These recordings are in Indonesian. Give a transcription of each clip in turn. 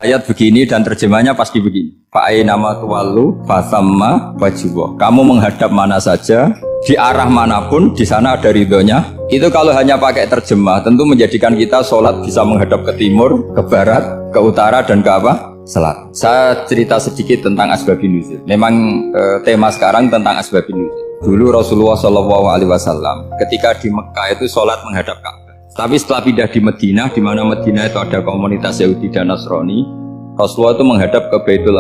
Ayat begini dan terjemahnya pasti begini. Fa'ainama tuwallu fasamma wajhullah. Kamu menghadap mana saja, di arah manapun, di sana ada ridhonya. Itu kalau hanya pakai terjemah, tentu menjadikan kita sholat bisa menghadap ke timur, ke barat, ke utara, dan ke apa? Selatan. Saya cerita sedikit tentang asbabun nuzul. Memang tema sekarang tentang asbabun nuzul. Dulu Rasulullah SAW ketika di Mekah itu sholat menghadap Ka'bah. Tapi setelah pindah di Madinah, di mana Madinah itu ada komunitas Yahudi dan Nasrani, Rasulullah itu menghadap ke Baitul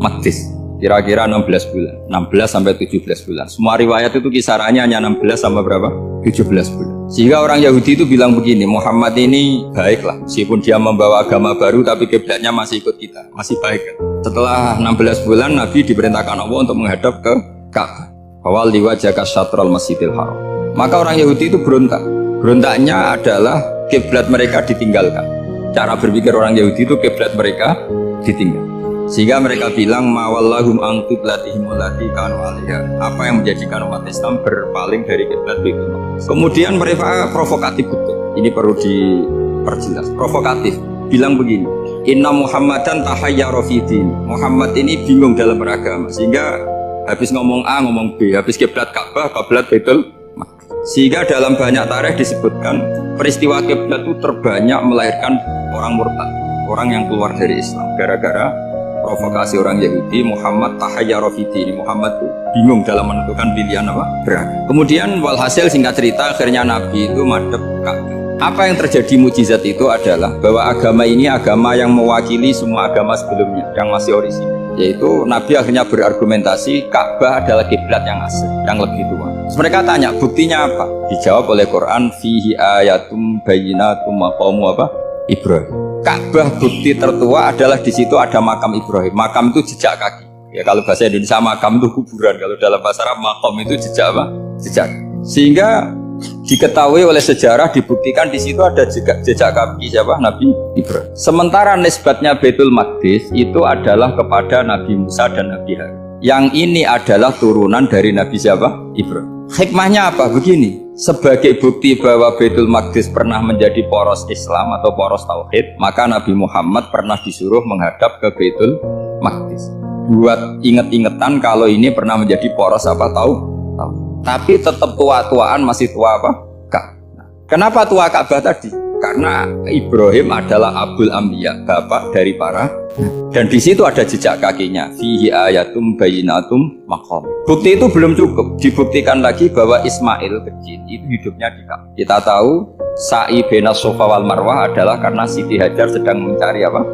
Maqdis. Kira-kira 16 bulan, 16 sampai 17 bulan. Semua riwayat itu kisarannya hanya 16 sampai berapa? 17 bulan. Sehingga orang Yahudi itu bilang begini, Muhammad ini baiklah, meskipun dia membawa agama baru, tapi kiblatnya masih ikut kita, masih baik kan? Setelah 16 bulan, Nabi diperintahkan Allah untuk menghadap ke Ka'bah. Awal liwajaka syatrul masjidil haram. Maka orang Yahudi itu berontak. Berontaknya adalah kiblat mereka ditinggalkan. Cara berpikir orang Yahudi itu kiblat mereka ditinggal. Sehingga mereka bilang mawallahum an qiblatihim allati kanu 'alaiha. Apa yang menjadikan umat Islam berpaling dari kiblat Baitul Maqdis. Kemudian mereka provokatif betul. Ini perlu diperjelas. Provokatif. Bilang begini, "Inna Muhammadan tahayyara fi din." Muhammad ini bingung dalam beragama. Sehingga habis ngomong A ngomong B, habis kiblat Ka'bah, kiblat Baitul. Sehingga dalam banyak tarikh disebutkan peristiwa kiblat itu terbanyak melahirkan orang murtad, orang yang keluar dari Islam gara-gara provokasi orang Yahudi. Muhammad tahayyara fi dini. Muhammad itu bingung dalam menentukan pilihan apa? Beragama. Kemudian walhasil singkat cerita akhirnya Nabi itu madhep Ka'bah. Apa yang terjadi mukjizat itu adalah bahwa agama ini agama yang mewakili semua agama sebelumnya yang masih orisinil. Yaitu Nabi akhirnya berargumentasi Ka'bah adalah kiblat yang asli, yang lebih tua. Terus mereka tanya, buktinya apa? Dijawab oleh Quran, fihi ayatum bayyinatum maqamu apa? Ibrahim. Ka'bah bukti tertua adalah di situ ada makam Ibrahim. Makam itu jejak kaki. Ya kalau bahasa Indonesia makam itu kuburan, kalau dalam bahasa Arab maqam itu jejak apa? Jejak. Sehingga diketahui oleh sejarah dibuktikan di situ ada jejak kaki siapa? Nabi Ibrahim. Sementara nisbatnya Baitul Maqdis itu adalah kepada Nabi Musa dan Nabi Harun. Yang ini adalah turunan dari Nabi siapa? Ibrahim. Hikmahnya apa? Begini, sebagai bukti bahwa Baitul Maqdis pernah menjadi poros Islam atau poros Tauhid, maka Nabi Muhammad pernah disuruh menghadap ke Baitul Maqdis. Buat inget-ingetan kalau ini pernah menjadi poros apa tahu? Tapi tetap tua-tuaan masih tua apa? Ka'bah. Kenapa tua Ka'bah tadi? Karena Ibrahim adalah Abul Anbiya, bapak dari para, dan di situ ada jejak kakinya. Fihi ayatum bayyinatum maqam. Bukti itu belum cukup, dibuktikan lagi bahwa Ismail kecil itu hidupnya di Ka'bah. Kita tahu sa'i baina Safa wal Marwah adalah karena Siti Hajar sedang mencari apa?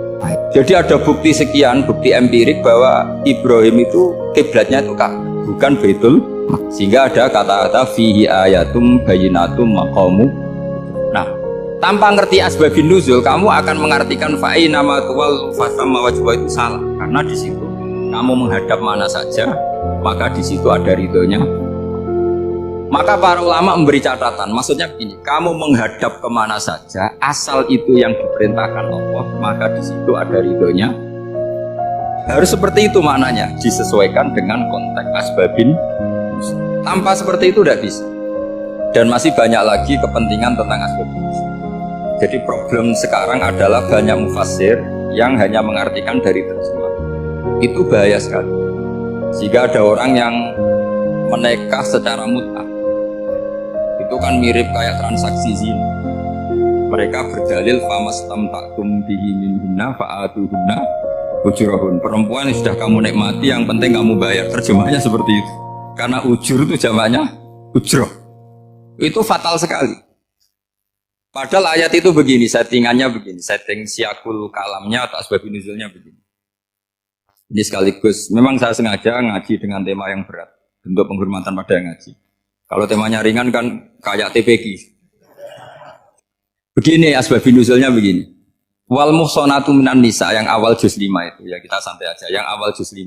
Jadi ada bukti sekian, bukti empirik bahwa Ibrahim itu kiblatnya itu Ka'bah, bukan Baitul. Sehingga ada kata-kata fihi ayatum bayyinatum maqamu. Nah, tanpa ngerti asbabun nuzul, kamu akan mengartikan fa'inama tuwallu fasamma wajhullah itu salah. Karena di situ kamu menghadap mana saja, maka di situ ada ridhonya. Maka para ulama memberi catatan, maksudnya begini, kamu menghadap kemana saja, asal itu yang diperintahkan Allah, maka di situ ada ridhonya. Harus seperti itu maknanya, disesuaikan dengan konteks asbabun. Tanpa seperti itu tidak bisa. Dan masih banyak lagi kepentingan tentang asbabun. Jadi problem sekarang adalah banyak mufassir yang hanya mengartikan dari terjemah. Itu bahaya sekali. Jika ada orang yang menikah secara mut'ah, itu kan mirip kayak transaksi zina. Mereka berdalil famastamta'tum bihi minhunna fa'atuhunna ujurahun. Perempuan yang sudah kamu nikmati, yang penting kamu bayar. Terjemahnya seperti itu. Karena ujur itu jamaknya ujroh. Itu fatal sekali. Padahal ayat itu begini, settingannya begini, setting siakul kalamnya atau asbabun nuzulnya begini. Ini sekaligus, memang saya sengaja ngaji dengan tema yang berat, bentuk penghormatan pada yang ngaji. Kalau temanya ringan kan kayak TPG. Begini asbabun nuzulnya begini. Wal muhsanatu minan nisa yang awal juz 5 itu, ya kita santai aja. Yang awal juz 5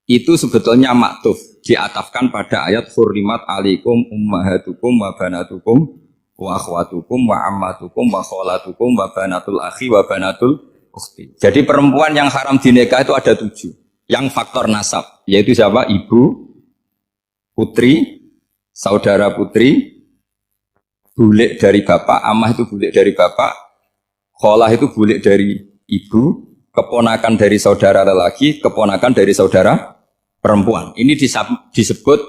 itu sebetulnya maktuf, diatafkan pada ayat hurrimat alaikum ummahatukum wa banatukum wa akhwatukum wa ammatukum wa kholatukum wa banatul akhi wa banatul ukhti. Jadi perempuan yang haram dinikah itu ada 7. Yang faktor nasab, yaitu siapa? Ibu, putri, saudara putri, bulik dari bapak, amah itu bulik dari bapak, kholah itu bulik dari ibu, keponakan dari saudara lelaki, keponakan dari saudara perempuan. Ini disebut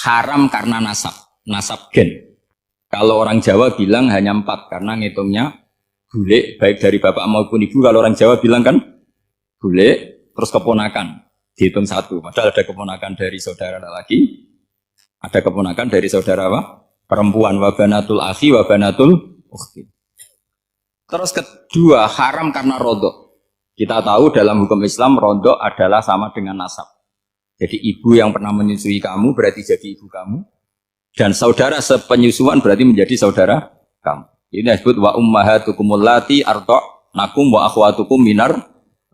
haram karena nasab gen. Kalau orang Jawa bilang hanya 4 karena ngitungnya bule baik dari bapak maupun ibu. Kalau orang Jawa bilang kan bule terus keponakan dihitung 1. Padahal ada keponakan dari saudara lelaki, ada keponakan dari saudara apa? Perempuan. Wabanatul akhi wabanatul ukhti. Terus kedua haram karena rodok. Kita tahu dalam hukum Islam rodok adalah sama dengan nasab. Jadi ibu yang pernah menyusui kamu berarti jadi ibu kamu. Dan saudara sepenyusuan berarti menjadi saudara kamu. Ini disebut wa ummahatukumul lati arda'nakum wa akhwatukum minar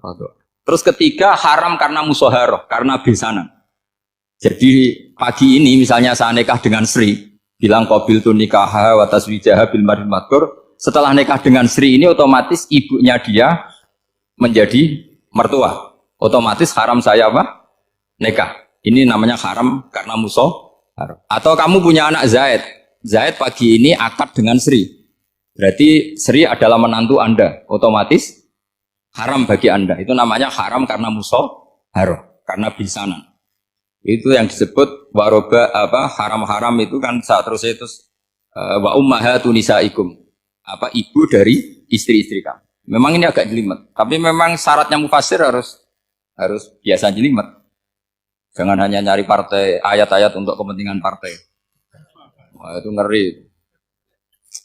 radha'. Terus ketiga haram karena musaharah, karena besanan. Jadi pagi ini misalnya saya nikah dengan Sri, bilang qabiltu nikaha wa taswijaha bil marhum madkur. Setelah nikah dengan Sri ini otomatis ibunya dia menjadi mertua. Otomatis haram saya apa? Nikah. Ini namanya haram karena musaharah. Atau kamu punya anak Zaid. Zaid pagi ini akad dengan Sri. Berarti Sri adalah menantu Anda. Otomatis haram bagi Anda. Itu namanya haram karena musaharah, karena bisanan. Itu yang disebut waroba haram-haram itu kan saat terus itu wa ummahatu nisaikum. Ibu dari istri-istri kamu. Memang ini agak jelimet. Tapi memang syaratnya mufassir harus biasa jelimet. Jangan hanya nyari partai, ayat-ayat untuk kepentingan partai. Wah, itu ngeri.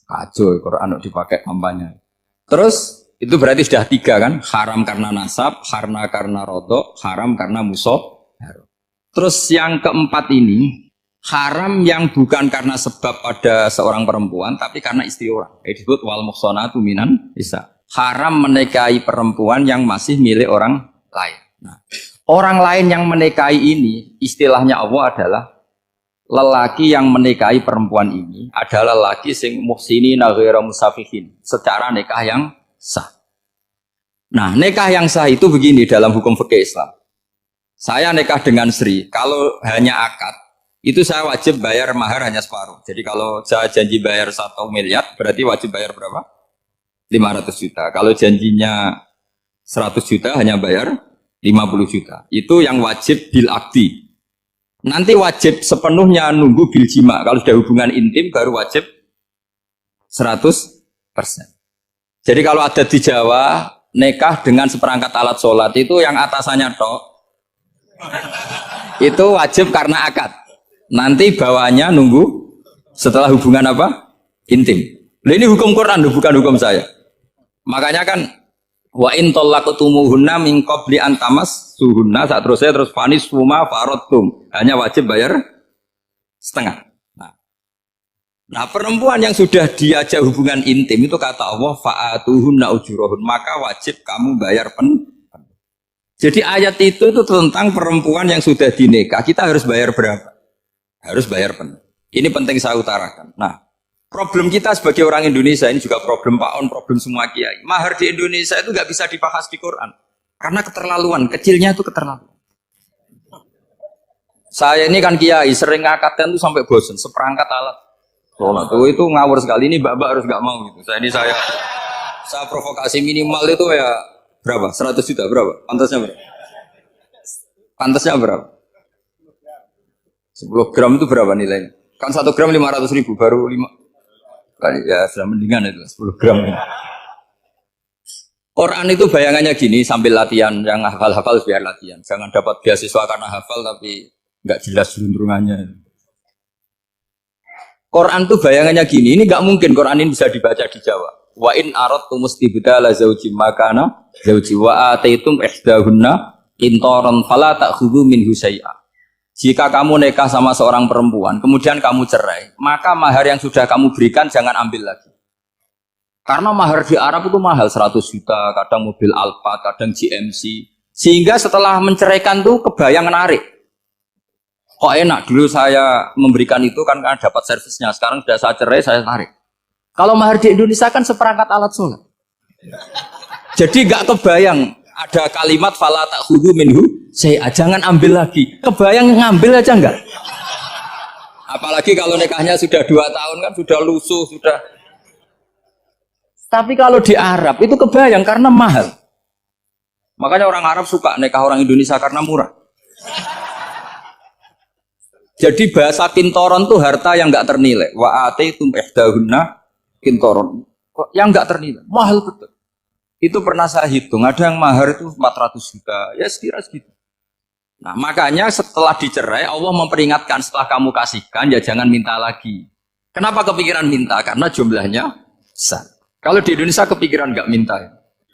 Kacau, Quran dipakai kampanye. Terus, itu berarti sudah 3 kan? Haram karena nasab, karena rodok, haram karena musuh. Terus yang keempat ini, haram yang bukan karena sebab pada seorang perempuan, tapi karena istri orang. Disebut wal muhsanatu minan nisa. Haram menikahi perempuan yang masih milik orang lain. Nah, orang lain yang menikahi ini, istilahnya Allah adalah lelaki yang menikahi perempuan ini adalah lelaki sing muhsinina ghairu musafihin, secara nikah yang sah. Nah, nikah yang sah itu begini dalam hukum fikih Islam. Saya nikah dengan Sri, kalau hanya akad, itu saya wajib bayar mahar hanya separuh. Jadi kalau saya janji bayar 1 miliar, berarti wajib bayar berapa? 500 juta. Kalau janjinya 100 juta hanya bayar 50 juta. Itu yang wajib bil akdi. Nanti wajib sepenuhnya nunggu bil jima. Kalau sudah hubungan intim baru wajib 100%. Jadi kalau ada di Jawa nikah dengan seperangkat alat sholat itu yang atasannya tok itu wajib karena akad. Nanti bawahnya nunggu setelah hubungan apa? Intim. Nah, ini hukum Quran bukan hukum saya. Makanya kan wa in talaqtumuhunna min qabli an tamassuhunna saat terus fanis fuma faradtum. Hanya wajib bayar setengah. Nah, perempuan yang sudah diajak hubungan intim itu kata Allah fa'atuhunna ujurahun, maka wajib kamu bayar Jadi ayat itu tentang perempuan yang sudah dinikah, kita harus bayar berapa? Harus bayar penuh. Ini penting saya utarakan. Nah, problem kita sebagai orang Indonesia ini juga problem Pak On, problem semua kiai. Mahar di Indonesia itu nggak bisa dibahas di Quran karena keterlaluan, kecilnya itu keterlaluan. Saya ini kan kiai, sering ngakatkan itu sampai bosan, seperangkat alat sholat itu ngawur sekali. Ini mbak-mbak harus nggak mau gitu. Saya provokasi minimal itu ya berapa? 100 juta berapa? Pantasnya berapa? Pantasnya berapa? 10 gram itu berapa nilainya? Kan 1 gram 500.000 baru 5 kali ya sudah mendingan itu 10 gram. Quran itu bayangannya gini sambil latihan, yang hafal-hafal biar latihan. Jangan dapat beasiswa karena hafal tapi nggak jelas juntrungannya. Quran tuh bayangannya gini, ini nggak mungkin Quran ini bisa dibaca di Jawa. Wa in aradtum istibdala zaujin makana zauji wa ataitum ihdahunna qintaran fala ta'khudhu minhu syai'a. Jika kamu nikah sama seorang perempuan, kemudian kamu cerai, maka mahar yang sudah kamu berikan jangan ambil lagi. Karena mahar di Arab itu mahal 100 juta, kadang mobil Alphard, kadang GMC. Sehingga setelah menceraikan tuh kebayang menarik. Kok enak, dulu saya memberikan itu kan karena dapat servisnya, sekarang sudah saya cerai, saya tarik. Kalau mahar di Indonesia kan seperangkat alat sholat. Jadi gak kebayang ada kalimat fala ta'khudhu minhu syai'a, jangan ambil lagi. Kebayang ngambil aja enggak? Apalagi kalau nikahnya sudah 2 tahun kan sudah lusuh, sudah. Tapi kalau di Arab itu kebayang karena mahal. Makanya orang Arab suka nikah orang Indonesia karena murah. Jadi bahasa kintoron tuh harta yang nggak ternilai. Wa ataitum ihdahunna kintoron. Yang nggak ternilai, mahal betul. Itu pernah saya hitung, ada yang mahar itu 400 juta, ya sekira segitu. Nah makanya setelah dicerai Allah memperingatkan setelah kamu kasihkan ya jangan minta lagi. Kenapa kepikiran minta? Karena jumlahnya besar. Kalau di Indonesia kepikiran nggak minta,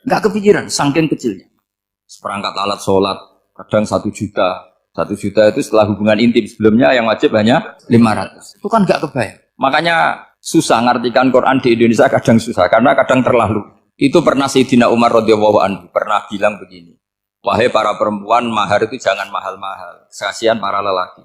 nggak kepikiran, saking kecilnya. Seperangkat alat sholat kadang 1 juta. 1 juta itu setelah hubungan intim, sebelumnya yang wajib hanya 500. Itu kan nggak kebayang. Makanya susah ngartikan Quran di Indonesia, kadang susah karena kadang terlalu. Itu pernah Sayyidina Umar radhiyallahu anhu pernah bilang begini, wahai para perempuan, mahar itu jangan mahal-mahal, kasihan para lelaki.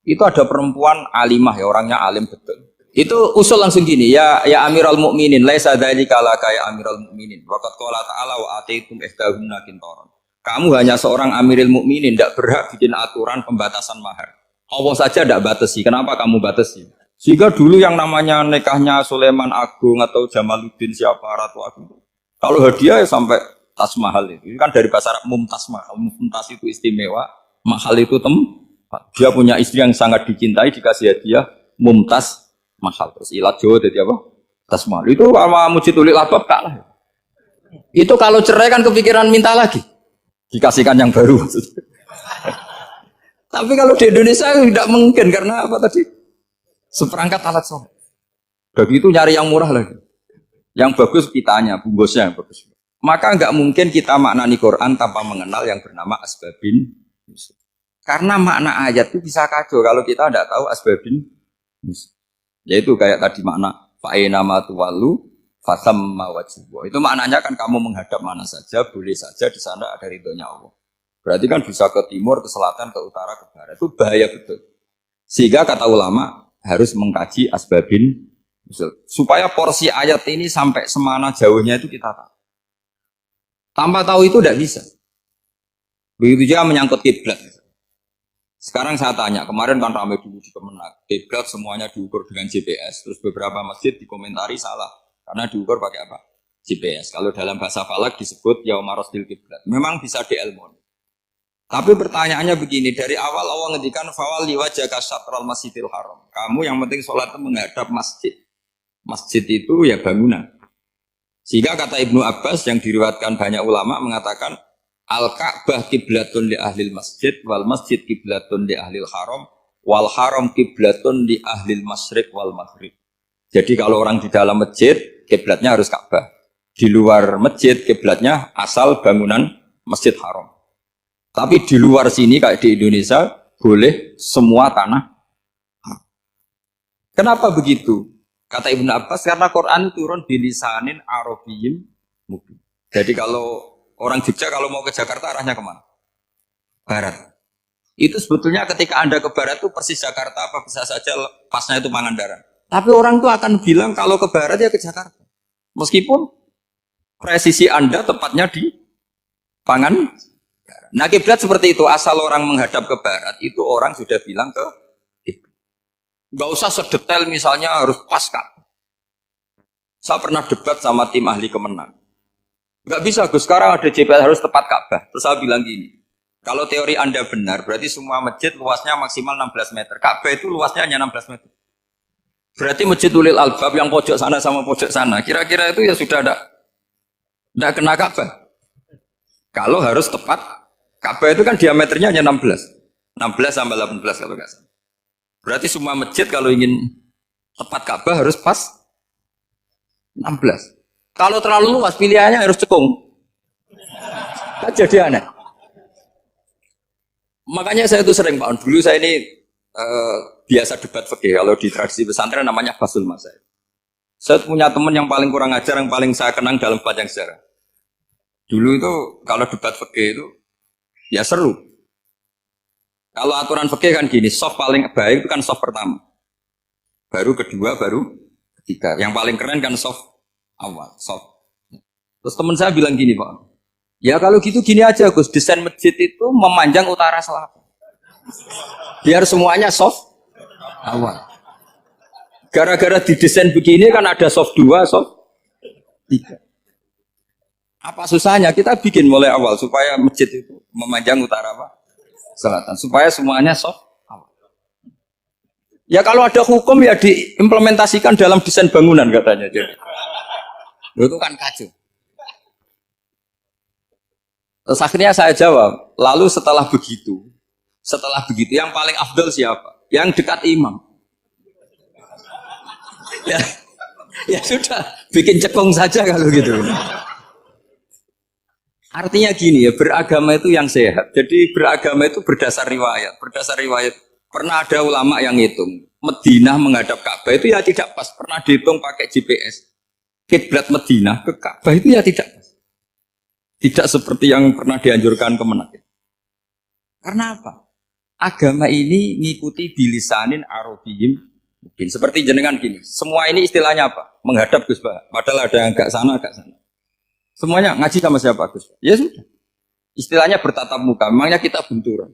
Itu ada perempuan alimah ya, orangnya alim betul. Itu usul langsung gini, ya Amirul Mukminin, laisa dzalika laka ya Amirul Mukminin. Waqad qala ta'ala wa ataitum ihdahunna qintaran. Kamu hanya seorang Amirul Mukminin, tidak berhak bikin aturan pembatasan mahar. Allah saja tidak batasi. Kenapa kamu batasi? Sehingga dulu yang namanya nikahnya Sulaiman Agung atau Jamaluddin siapa Ratu Agung, kalau hadiah ya sampai tas mahal itu. Ini kan dari bahasa Arab mumtaz mahal. Mumtaz itu istimewa, mahal itu tempat. Dia punya istri yang sangat dicintai, dikasih hadiah mumtaz mahal. Terus ilat Jawa jadi apa? Tas mahal. Itu sama Mujid Ulil Albab kalah. Itu kalau cerai kan kepikiran minta lagi. Dikasihkan yang baru. Tapi kalau di Indonesia tidak mungkin karena apa tadi? Seperangkat alat sholat. Begitu nyari yang murah lagi. Yang bagus kitanya, bungkusnya yang bagus. Maka nggak mungkin kita maknani Quran tanpa mengenal yang bernama asbabin. Karena makna ayat itu bisa kacau kalau kita tidak tahu asbabin. Yaitu kayak tadi makna fa'ina ma tuwallu fasamma wajibwa. Itu maknanya kan kamu menghadap mana saja, boleh saja di sana ada ridhonya Allah. Berarti kan bisa ke timur, ke selatan, ke utara, ke barat. Itu bahaya betul. Sehingga kata ulama harus mengkaji asbabin supaya porsi ayat ini sampai semana jauhnya itu kita tahu. Tanpa tahu itu tidak bisa. Begitu juga menyangkut kiblat. Sekarang saya tanya, kemarin kan ramai dulu di Kemenak, kiblat semuanya diukur dengan GPS, terus beberapa masjid dikomentari salah. Karena diukur pakai apa? GPS. Kalau dalam bahasa falak disebut yauma rasdil kiblat. Memang bisa diilmoni. Tapi pertanyaannya begini, dari awal Allah ngendikan fawalli wajhaka syatral masjidil haram. Kamu yang penting sholat itu menghadap masjid. Masjid itu ya bangunan. Sehingga kata Ibnu Abbas yang diriwayatkan banyak ulama mengatakan al-Ka'bah kiblatun li ahlil masjid wal masjid kiblatun li ahlil haram wal haram kiblatun li ahlil masyriq wal maghrib. Jadi kalau orang di dalam masjid, kiblatnya harus Ka'bah. Di luar masjid, kiblatnya asal bangunan Masjid Haram. Tapi di luar sini, kayak di Indonesia, boleh semua tanah. Kenapa begitu? Kata Ibnu Abbas, karena Quran turun bilisanin Arabiyyin mubin. Jadi kalau orang Jogja kalau mau ke Jakarta, arahnya kemana? Barat. Itu sebetulnya ketika Anda ke barat itu persis Jakarta, apa bisa saja pasnya itu Pangandaran. Tapi orang itu akan bilang kalau ke barat ya ke Jakarta. Meskipun presisi Anda tepatnya di Pangandaran. Nah kiblat seperti itu, asal orang menghadap ke barat, itu orang sudah bilang ke kiblat. Gak usah sedetail misalnya harus pas Ka'bah. Saya pernah debat sama tim ahli Kemenang. Gak bisa Gus, sekarang ada JPL harus tepat Ka'bah. Terus saya bilang gini, kalau teori Anda benar, berarti semua masjid luasnya maksimal 16 meter. Ka'bah itu luasnya hanya 16 meter. Berarti Masjid Ulil Albab yang pojok sana sama pojok sana, kira-kira itu ya sudah tidak kena Ka'bah. Kalau harus tepat, Ka'bah itu kan diameternya hanya 16 sampai 18 kalau nggak salah. Berarti semua masjid kalau ingin tepat Ka'bah harus pas 16. Kalau terlalu luas pilihannya harus cekung. Kan jadi aneh. Makanya saya itu sering Pak, dulu saya ini biasa debat fikih. Kalau di tradisi pesantren namanya basul masail. Saya punya teman yang paling kurang ajar, yang paling saya kenang dalam panjang sejarah. Dulu itu kalau debat fikih itu ya seru. Kalau aturan fikih kan gini, soft paling baik itu kan soft pertama. Baru kedua, baru ketiga. Yang paling keren kan soft awal, soft. Terus teman saya bilang gini Pak, ya kalau gitu gini aja Gus, desain masjid itu memanjang utara selatan. Biar semuanya soft awal. Gara-gara didesain begini kan ada soft 2, soft 3. Apa susahnya kita bikin mulai awal supaya masjid itu memanjang utara apa? Selatan. Supaya semuanya soft. Ya kalau ada hukum ya diimplementasikan dalam desain bangunan katanya. Jadi itu kan kacau. Terus akhirnya saya jawab, lalu setelah begitu yang paling afdal siapa? Yang dekat imam. Ya, ya sudah, bikin cekung saja kalau gitu. Artinya gini ya, beragama itu yang sehat. Jadi beragama itu berdasar riwayat. Berdasar riwayat, pernah ada ulama yang hitung. Madinah menghadap Ka'bah itu ya tidak pas. Pernah dihitung pakai GPS. Kiblat Madinah ke Ka'bah itu ya tidak pas. Tidak seperti yang pernah dianjurkan Kemenak. Karena apa? Agama ini ngikuti bilisanin arabiyim. Mungkin seperti jenengan gini. Semua ini istilahnya apa? Menghadap Gus Bah. Padahal ada yang agak sana, agak sana. Semuanya ngaji sama siapa Gus? Ya sudah. Istilahnya bertatap muka. Memangnya kita benturan.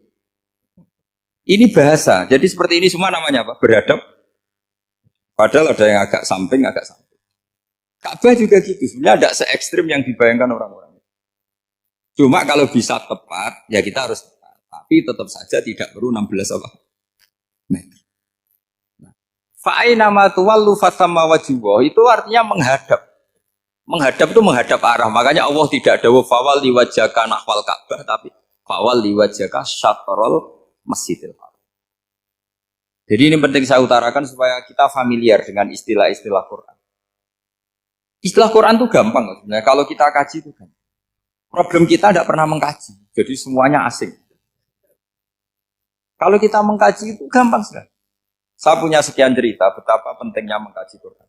Ini bahasa. Jadi seperti ini semua namanya apa? Berhadap. Padahal ada yang agak samping, agak samping. Ka'bah juga gitu. Sebenarnya tidak se-ekstrim yang dibayangkan orang-orang. Cuma kalau bisa tepat, ya kita harus tepat. Tapi tetap saja tidak perlu 16 apa? Meter. Fa'aina ma tuwallu fasamma wajhullah itu artinya menghadap. Menghadap itu menghadap arah. Makanya Allah tidak ada fawal liwajhaka nahwal Ka'bah tapi fawal liwajhaka syatrul Masjidil Haram. Jadi ini penting saya utarakan supaya kita familiar dengan istilah-istilah Quran. Istilah Quran itu gampang sebenarnya. Kalau kita kaji itu kan. Problem kita tidak pernah mengkaji. Jadi semuanya asing. Kalau kita mengkaji itu gampang sekali. Saya punya sekian cerita betapa pentingnya mengkaji Quran.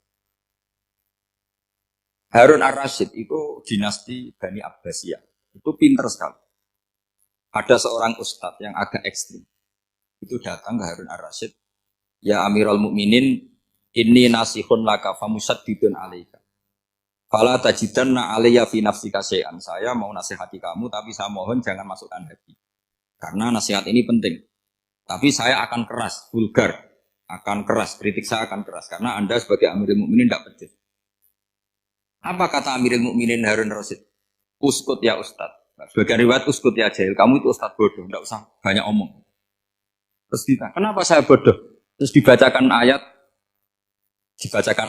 Harun ar-Rasyid itu dinasti Bani Abbasiyah. Itu pinter sekali. Ada seorang ustadz yang agak ekstrim. Itu datang ke Harun ar-Rasyid. Ya Amirul Mukminin, inni nasihun laka famusaddidun alaika. Fala tajidanna alayya fi nafsika syai'an. Saya mau nasihati kamu tapi saya mohon jangan masukkan hati. Karena nasihat ini penting. Tapi saya akan keras, vulgar, akan keras, kritik saya akan keras karena Anda sebagai Amirul Mukminin tidak pedes. Apa kata Amirul Mukminin Harun Rasyid? Uskut ya Ustaz. Sebagian riwayat uskut ya jahil. Kamu itu Ustaz bodoh, tidak usah banyak omong. Terus ditanya, kenapa saya bodoh? Terus dibacakan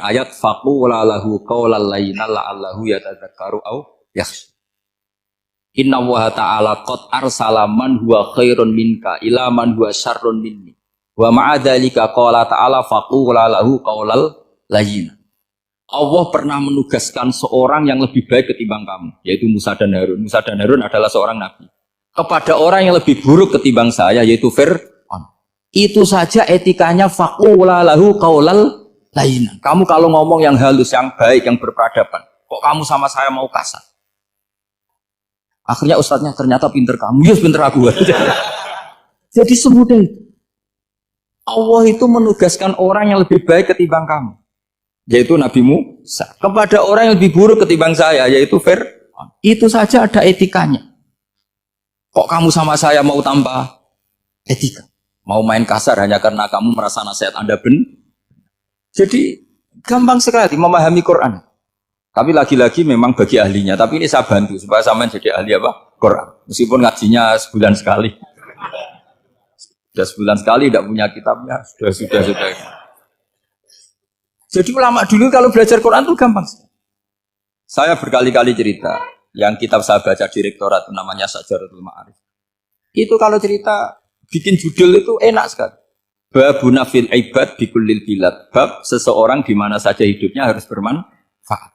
ayat faqula lahu qaulal layyina la'allahu yatadzakkaru aw yakhsha. Inna wa ta'ala qad arsala man huwa khairun minka ila man huwa syarrun minni. Wa ma'a dzalika qala ta'ala faqula lahu qaulal layyina. Allah pernah menugaskan seorang yang lebih baik ketimbang kamu, yaitu Musa dan Harun. Musa dan Harun adalah seorang nabi. Kepada orang yang lebih buruk ketimbang saya, yaitu Fir'aun. Itu saja etikanya faqula lahu qaulal lain. Kamu kalau ngomong yang halus, yang baik, yang berperadaban, kok kamu sama saya mau kasar? Akhirnya ustadznya ternyata pinter kamu, yes pinter aku. Jadi semudah itu. Allah itu menugaskan orang yang lebih baik ketimbang kamu, yaitu Nabi Musa. Kepada orang yang lebih buruk ketimbang saya, yaitu Fir'aun. Itu saja ada etikanya. Kok kamu sama saya mau tambah etika? Mau main kasar hanya karena kamu merasa nasihat Anda benar? Jadi gampang sekali memahami Quran. Tapi lagi-lagi memang bagi ahlinya. Tapi ini saya bantu supaya sampean jadi ahli apa? Quran. Meskipun ngajinya sebulan sekali. Sudah sebulan sekali tidak punya kitabnya. Sudah. Jadi ulama dulu kalau belajar Quran itu gampang. Saya berkali-kali cerita. Yang kitab saya baca di rektorat namanya Sajaratul Ma'arif. Itu kalau cerita bikin judul itu enak sekali. Babuna fil ibad bikullil bilad. Bab seseorang di mana saja hidupnya harus bermanfaat.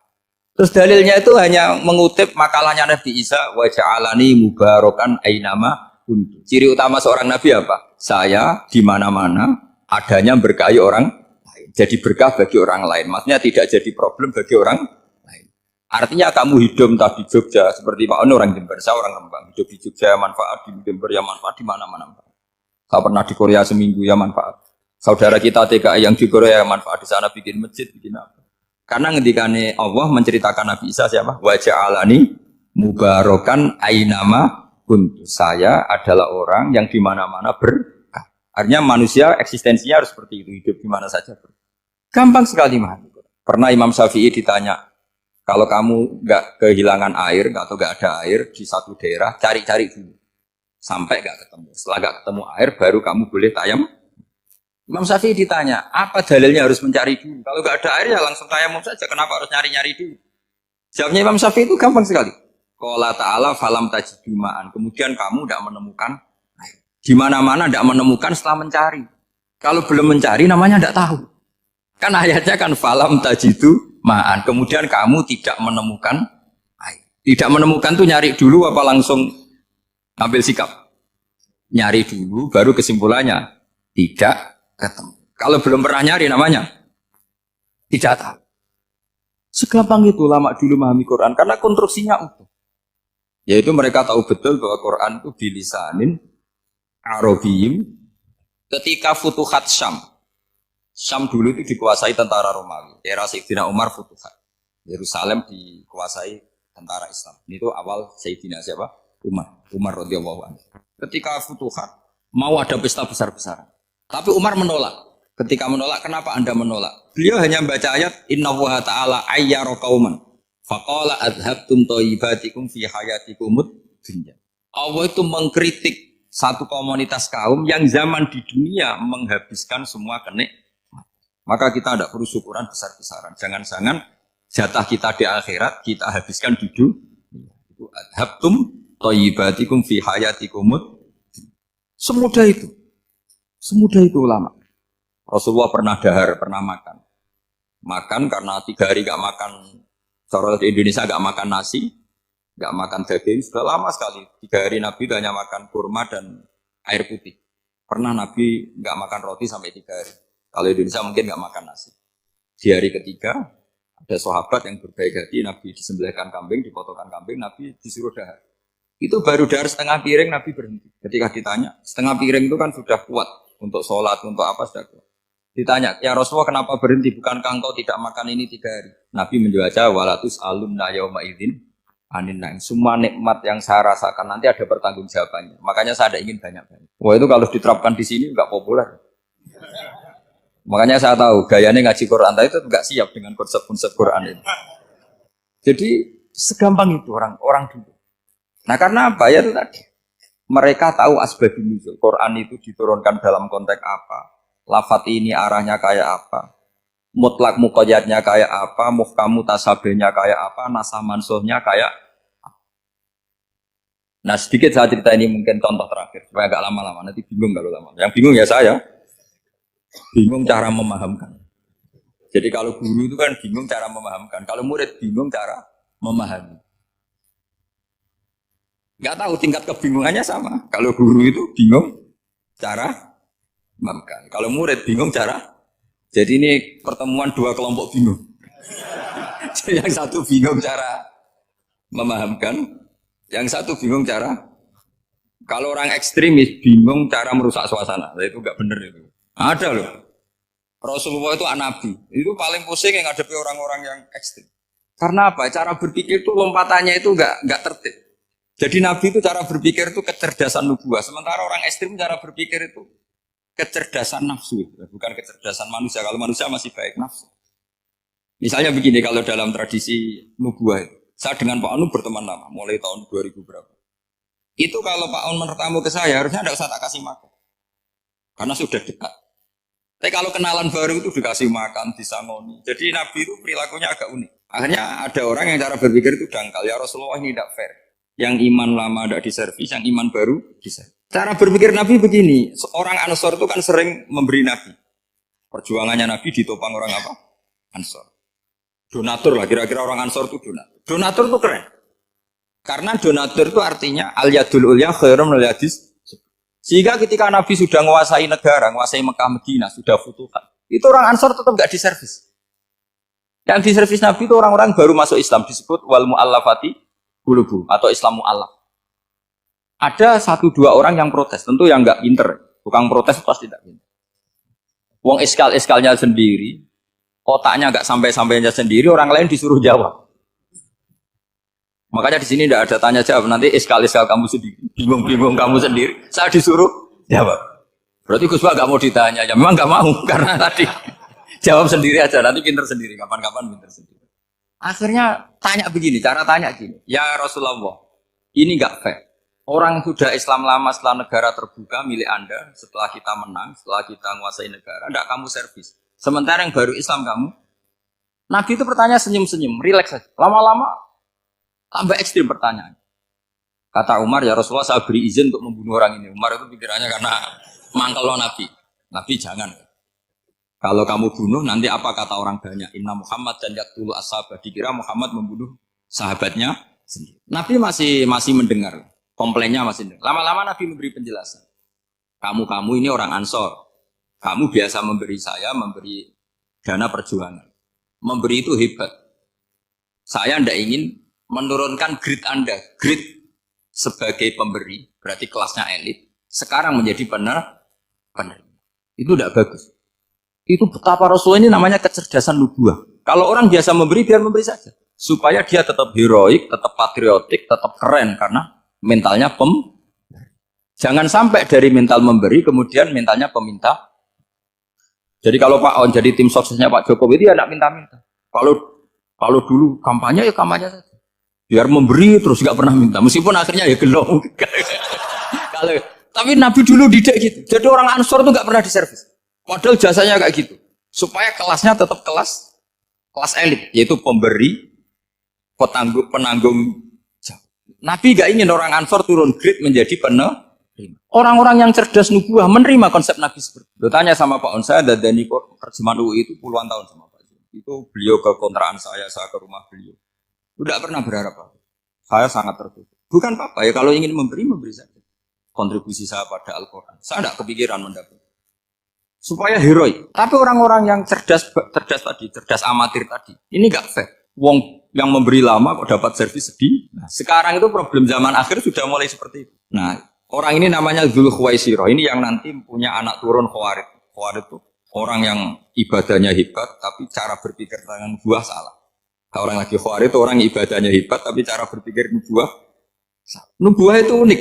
Terus dalilnya itu hanya mengutip makalahnya Nabi Isa wa ja'alani mubarakan ainama kuntu. Ciri utama seorang nabi apa? Saya di mana-mana adanya berkahi orang lain. Jadi berkah bagi orang lain. Maksudnya tidak jadi problem bagi orang lain. Artinya kamu hidup entah di Jogja seperti Pak Ono orang Jember, saya orang Rembang. Hidup di Jogja ya manfaat, di Jember ya manfaat, di mana-mana. Saya pernah di Korea seminggu ya manfaat. Saudara kita TKI yang di Korea ya manfaat di sana bikin masjid, bikin apa. Karena ngendikane Allah menceritakan Nabi Isa siapa? Wa ja'alani mubarakan ainama kuntu. Saya adalah orang yang di mana-mana berkah. Artinya manusia eksistensinya harus seperti itu, hidup di mana saja. Gampang sekali memahami. Pernah Imam Syafi'i ditanya, Kalau kamu nggak kehilangan air atau nggak ada air di satu daerah, cari-cari dulu sampai nggak ketemu. Setelah nggak ketemu air, baru kamu boleh tayam. Imam Syafi'i ditanya, apa dalilnya harus mencari dulu? Kalau nggak ada air ya langsung tayamum saja. Kenapa harus nyari-nyari dulu? Jawabnya Imam Syafi'i itu gampang sekali. Qala ta'ala falam tajidu ma'an. Kemudian kamu tidak menemukan air. Di mana-mana tidak menemukan setelah mencari. Kalau belum mencari namanya tidak tahu. Kan ayatnya kan falam tajidu ma'an. Kemudian kamu tidak menemukan air. Tidak menemukan tuh nyari dulu apa langsung ambil sikap? Nyari dulu baru kesimpulannya tidak ketemu. Kalau belum pernah nyari namanya tidak tahu. Segampang itu ulama dulu memahami Quran karena konstruksinya utuh. Yaitu mereka tahu betul bahwa Quran itu bilisanin Arabiyim. Ketika Futuhat Syam. Syam dulu itu dikuasai tentara Romawi. Era Sayyidina Umar Futuhat. Yerusalem dikuasai tentara Islam. Itu awal Sayyidina siapa? Umar radhiyallahu anhu. Ketika Futuhat mau ada pesta besar-besaran. Tapi Umar menolak. Ketika menolak, kenapa Anda menolak? Beliau hanya membaca ayat Inna Allaha ta'ala ayyara qauman faqala adhabtum thayyibatikum fi hayatikumud dunya. Allah itu mengkritik satu komunitas kaum yang zaman di dunia menghabiskan semua kenikmatan. Maka kita tidak perlu syukuran besar-besaran. Jangan-jangan jatah kita di akhirat kita habiskan di dunia. Itu adhabtum thayyibatikum fi hayatikumud. Semudah itu. Semudah itu ulama. Rasulullah pernah dahar, pernah makan. Makan karena 3 hari gak makan, cara di Indonesia gak makan nasi, gak makan daging, sudah lama sekali. 3 hari Nabi hanya makan kurma dan air putih. Pernah Nabi gak makan roti sampai 3 hari. Kalau Indonesia mungkin gak makan nasi. Di hari ketiga, ada sahabat yang berbaik hati, Nabi disembelihkan kambing, dipotongkan kambing, Nabi disuruh dahar. Itu baru dahar setengah piring, Nabi berhenti. Ketika ditanya, setengah piring itu kan sudah kuat. Untuk sholat, untuk apa sudah kuat. Ditanya, ya Rasulullah kenapa berhenti? Bukankah engkau tidak makan ini 3 hari? Nabi menjawab, walatus alumna yauma idzin anin naim. Semua nikmat yang saya rasakan nanti ada pertanggungjawabannya. Makanya saya ada ingin banyak-banyak. Wah itu kalau diterapkan di sini enggak populer. Makanya saya tahu gayanya ngaji Quran itu enggak siap dengan konsep-konsep Quran ini. Jadi segampang itu orang dulu. Nah karena apa ya itu tadi? Mereka tahu asbabun nuzul. Quran itu diturunkan dalam konteks apa? Lafat ini arahnya kayak apa? Mutlak muqayyadnya kayak apa? Muhkam mutasabihnya kayak apa? Nasah mansuhnya kayak apa? Nah sedikit saya cerita ini mungkin contoh terakhir supaya agak lama-lama. Nanti bingung kalau lama. Yang bingung ya saya. Bingung cara memahamkan. Jadi kalau guru itu kan bingung cara memahamkan. Kalau murid bingung cara memahami. Nggak tahu tingkat kebingungannya sama. Kalau guru itu bingung cara memahamkan. Kalau murid bingung cara. Jadi ini pertemuan 2 kelompok bingung. Yang satu bingung cara memahamkan, yang satu bingung cara. Kalau orang ekstremis bingung cara merusak suasana. Nah, itu nggak benar itu. Ada loh. Rasulullah itu nabi. Itu paling pusing yang ngadepi orang-orang yang ekstrim. Karena apa? Cara berpikir itu lompatannya itu nggak tertib. Jadi Nabi itu cara berpikir itu kecerdasan nubuah. Sementara orang ekstrim cara berpikir itu kecerdasan nafsu. Bukan kecerdasan manusia. Kalau manusia masih baik nafsu. Misalnya begini, kalau dalam tradisi nubuah itu. Saya dengan Pak Anu berteman lama. Mulai tahun 2000 berapa. Itu kalau Pak Anu bertamu ke saya, harusnya tidak usah tak kasih makan. Karena sudah dekat. Tapi kalau kenalan baru itu dikasih makan, disangoni. Jadi Nabi itu perilakunya agak unik. Akhirnya ada orang yang cara berpikir itu dangkal. Ya Rasulullah ini tidak fair. Yang iman lama tidak diservis, yang iman baru diservis. Cara berpikir Nabi begini, orang Ansor itu kan sering memberi Nabi. Perjuangannya Nabi ditopang orang apa? Ansor. Donatur lah, kira-kira orang Ansor itu donatur. Donatur itu keren. Karena donatur itu artinya al-yadul ulya khairum minal yadis. Sehingga ketika Nabi sudah menguasai negara, menguasai Mekah Madinah, sudah futuhat. Itu orang Ansor tetap nggak diservis. Yang diservis Nabi itu orang-orang baru masuk Islam, disebut wal mu'allafati qulubuhum atau Islam mu'allaf. Ada 1-2 orang yang protes, tentu yang nggak pinter. Bukan protes pasti tidak pinter. Wong iskal-iskalnya sendiri, otaknya nggak sampai-sampainya sendiri, orang lain disuruh jawab. Makanya di sini tidak ada tanya jawab. Nanti iskal-iskal kamu sendiri, bingung-bingung kamu sendiri, saya disuruh jawab. Berarti Gus Pak nggak mau ditanya, ya memang nggak mau karena tadi jawab sendiri aja. Nanti pinter sendiri, kapan-kapan pinter sendiri. Akhirnya tanya begini, cara tanya gini, ya Rasulullah, ini nggak fair. Orang sudah Islam lama setelah negara terbuka milik Anda, setelah kita menang, setelah kita menguasai negara, enggak kamu servis. Sementara yang baru Islam kamu, Nabi itu bertanya senyum-senyum, rileks saja. Lama-lama tambah ekstrim pertanyaan. Kata Umar, ya Rasulullah saya beri izin untuk membunuh orang ini. Umar itu pikirannya karena mangkel lo Nabi. Nabi jangan. Kalau kamu bunuh, nanti apa kata orang banyak? Inna Muhammad dan yaktulu ashabah. Dikira Muhammad membunuh sahabatnya sendiri. Nabi masih mendengar. Komplainnya masih dengar. Lama-lama Nabi memberi penjelasan. Kamu ini orang Ansor. Kamu biasa memberi saya, memberi dana perjuangan. Memberi itu hebat. Saya tidak ingin menurunkan grade Anda. Grade sebagai pemberi, berarti kelasnya elit. Sekarang menjadi penerima. Itu tidak bagus. Itu betapa Rasul ini namanya kecerdasan nubuah. Kalau orang biasa memberi, biar memberi saja. Supaya dia tetap heroik, tetap patriotik, tetap keren. Karena mentalnya jangan sampai dari mental memberi kemudian mentalnya peminta. Jadi kalau Pak On jadi tim suksesnya Pak Jokowi dia tidak minta-minta. Kalau dulu kampanye ya kampanye saja. Biar memberi terus nggak pernah minta. Meskipun akhirnya ya gelong. Tapi Nabi dulu tidak gitu. Jadi orang Ansor itu nggak pernah diservis. Padahal jasanya kayak gitu. Supaya kelasnya tetap kelas elit, yaitu pemberi, penanggung. Nabi gak ingin orang Ansor turun grade menjadi penerima. Orang-orang yang cerdas nubuah menerima konsep Nabi seperti itu. Tanya sama Pak On, saya dadani terjemahan UI itu puluhan tahun sama Pak. Itu beliau ke kontrakan saya ke rumah beliau. Tidak pernah berharap apa. Saya sangat tertutup. Bukan apa-apa ya, kalau ingin memberi saja. Kontribusi saya pada Al-Quran. Saya tidak kepikiran mendapat. Supaya heroik. Tapi orang-orang yang cerdas amatir tadi, ini gak fair. Wong yang memberi lama kok dapat servis sedih. Nah, sekarang itu problem zaman akhir sudah mulai seperti itu. Nah, orang ini namanya Dzul Khuwaisirah. Ini yang nanti punya anak turun Khawarij. Khawarij itu orang yang ibadahnya hebat, tapi cara berpikir tentang nubuah salah. Nah, orang lagi Khawarij itu orang ibadahnya hebat, tapi cara berpikir nubuah salah. Nubuah itu unik.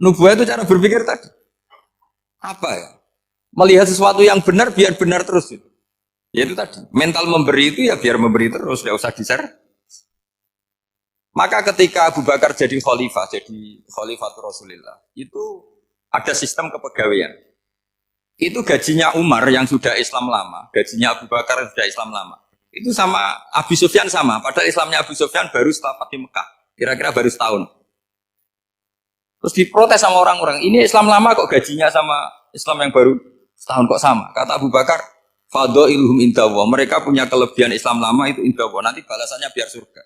Nubuah itu cara berpikir tadi. Apa ya? Melihat sesuatu yang benar biar benar terus itu. Ya itu tadi, mental memberi itu ya biar memberi terus, tidak usah di-share. Maka ketika Abu Bakar jadi Khalifatul Rasulullah, itu ada sistem kepegawaian. Itu gajinya Umar yang sudah Islam lama, gajinya Abu Bakar yang sudah Islam lama. Itu sama Abu Sufyan sama, padahal Islamnya Abu Sufyan baru setelah Fatih Mekah, kira-kira baru setahun. Terus diprotes sama orang-orang, ini Islam lama kok gajinya sama Islam yang baru setahun kok sama. Kata Abu Bakar, Fadha'iluhum indallah. Mereka punya kelebihan Islam lama itu indallah. Nanti balasannya biar surga.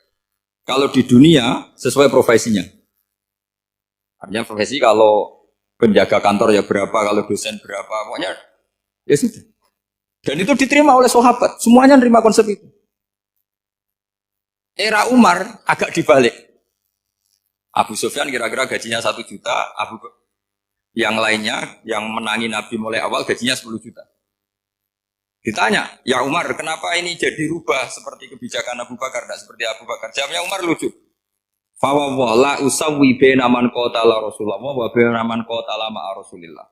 Kalau di dunia sesuai profesinya. Artinya profesi kalau penjaga kantor ya berapa, kalau dosen berapa, pokoknya ya sudah. Dan itu diterima oleh sahabat. Semuanya nerima konsep itu. Era Umar agak dibalik. Abu Sufyan kira-kira gajinya 1 juta, yang lainnya yang menangi Nabi mulai awal gajinya 10 juta. Ditanya, ya Umar, kenapa ini jadi rubah seperti kebijakan Abu Bakar, tidak seperti Abu Bakar? Jawabnya Umar lucu. Fawwala usawwi baina man qatala Rasulullah wa baina man qatala ma'a Rasulillah.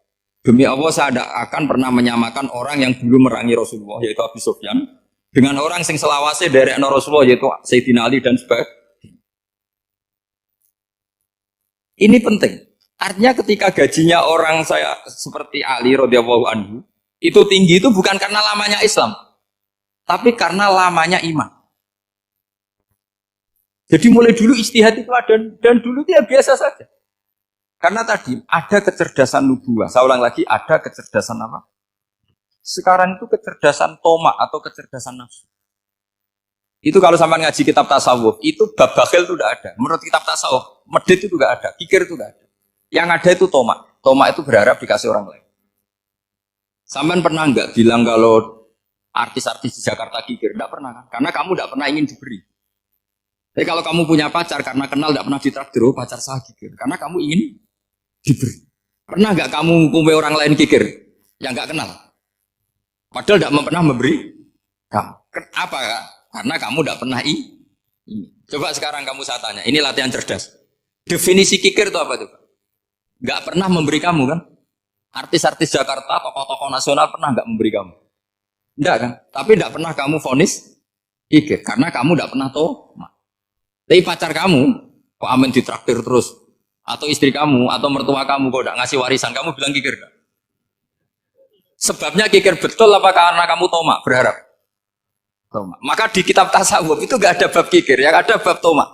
Demi Allah saya tidak akan pernah menyamakan orang yang dulu merangi Rasulullah yaitu Abu Sufyan dengan orang yang selawase dari Rasulullah yaitu Sayyidina Ali dan sebagainya. Ini penting. Artinya ketika gajinya orang saya seperti Ali radhiyallahu anhu itu tinggi itu bukan karena lamanya Islam, tapi karena lamanya iman. Jadi mulai dulu ijtihad itu ada dan dulu dia biasa saja. Karena tadi ada kecerdasan nubuah. Saya ulang lagi, ada kecerdasan apa? Sekarang itu kecerdasan tomak atau kecerdasan nafsu. Itu kalau sampai ngaji kitab tasawuf, itu bab bakhil itu tidak ada. Menurut kitab tasawuf, medit itu tidak ada, pikir itu tidak ada. Yang ada itu tomak. Tomak itu berharap dikasih orang lain. Sampean pernah nggak bilang kalau artis-artis di Jakarta kikir? Nggak pernah kan? Karena kamu nggak pernah ingin diberi. Tapi kalau kamu punya pacar karena kenal nggak pernah ditraktir, oh pacar saya kikir. Karena kamu ingin diberi. Pernah nggak kamu ngumpai orang lain kikir yang nggak kenal? Padahal nggak pernah memberi kamu. Apa ya? Karena kamu nggak pernah ini. Coba sekarang kamu saya tanya. Ini latihan cerdas. Definisi kikir itu apa tuh? Nggak pernah memberi kamu kan? Artis-artis Jakarta, tokoh-tokoh nasional pernah nggak memberi kamu? Enggak kan? Tapi enggak pernah kamu vonis kikir karena kamu tidak pernah tomat. Tapi pacar kamu kok amin ditraktir terus, atau istri kamu atau mertua kamu kok tidak ngasih warisan, kamu bilang kikir gak? Sebabnya kikir betul apa karena kamu tomat berharap? Tomat. Maka di kitab tasawuf itu gak ada bab kikir, yang ada bab tomat.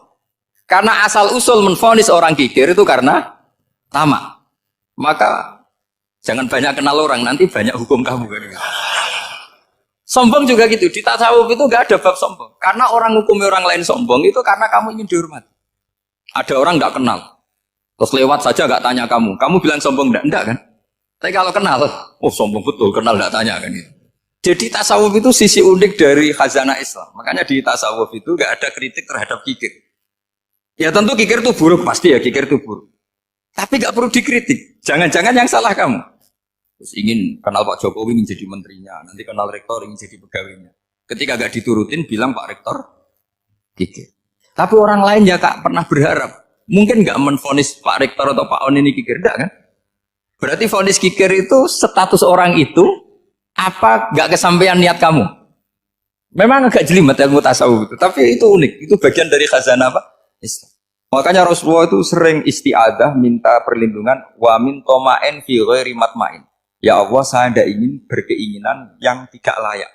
Karena asal usul menvonis orang kikir itu karena tamak. Maka jangan banyak kenal orang, nanti banyak hukum kamu. Sombong juga gitu, di tasawuf itu gak ada bab sombong. Karena orang hukumi orang lain sombong itu karena kamu ingin dihormati. Ada orang gak kenal, terus lewat saja gak tanya kamu bilang sombong enggak kan? Tapi kalau kenal, oh sombong betul, kenal gak tanya kan itu. Jadi tasawuf itu sisi unik dari khazanah Islam. Makanya di tasawuf itu gak ada kritik terhadap kikir. Ya tentu kikir itu buruk, pasti ya kikir itu buruk. Tapi gak perlu dikritik, jangan-jangan yang salah kamu. Terus ingin kenal Pak Jokowi ingin jadi menterinya, nanti kenal rektor ingin jadi pegawainya. Ketika gak diturutin bilang Pak Rektor kikir. Tapi orang lain ya kak pernah berharap, mungkin gak menvonis Pak Rektor atau Pak On ini kikir, enggak kan? Berarti vonis kikir itu status orang itu apa gak kesampaian niat kamu? Memang agak jelimet ilmu tasawuf itu, tapi itu unik, itu bagian dari khazanah apa? Islam. Makanya Rasulullah itu sering isti'adah minta perlindungan wa min toma'en fi ghairi matma'in. Ya Allah, saya tidak ingin berkeinginan yang tidak layak.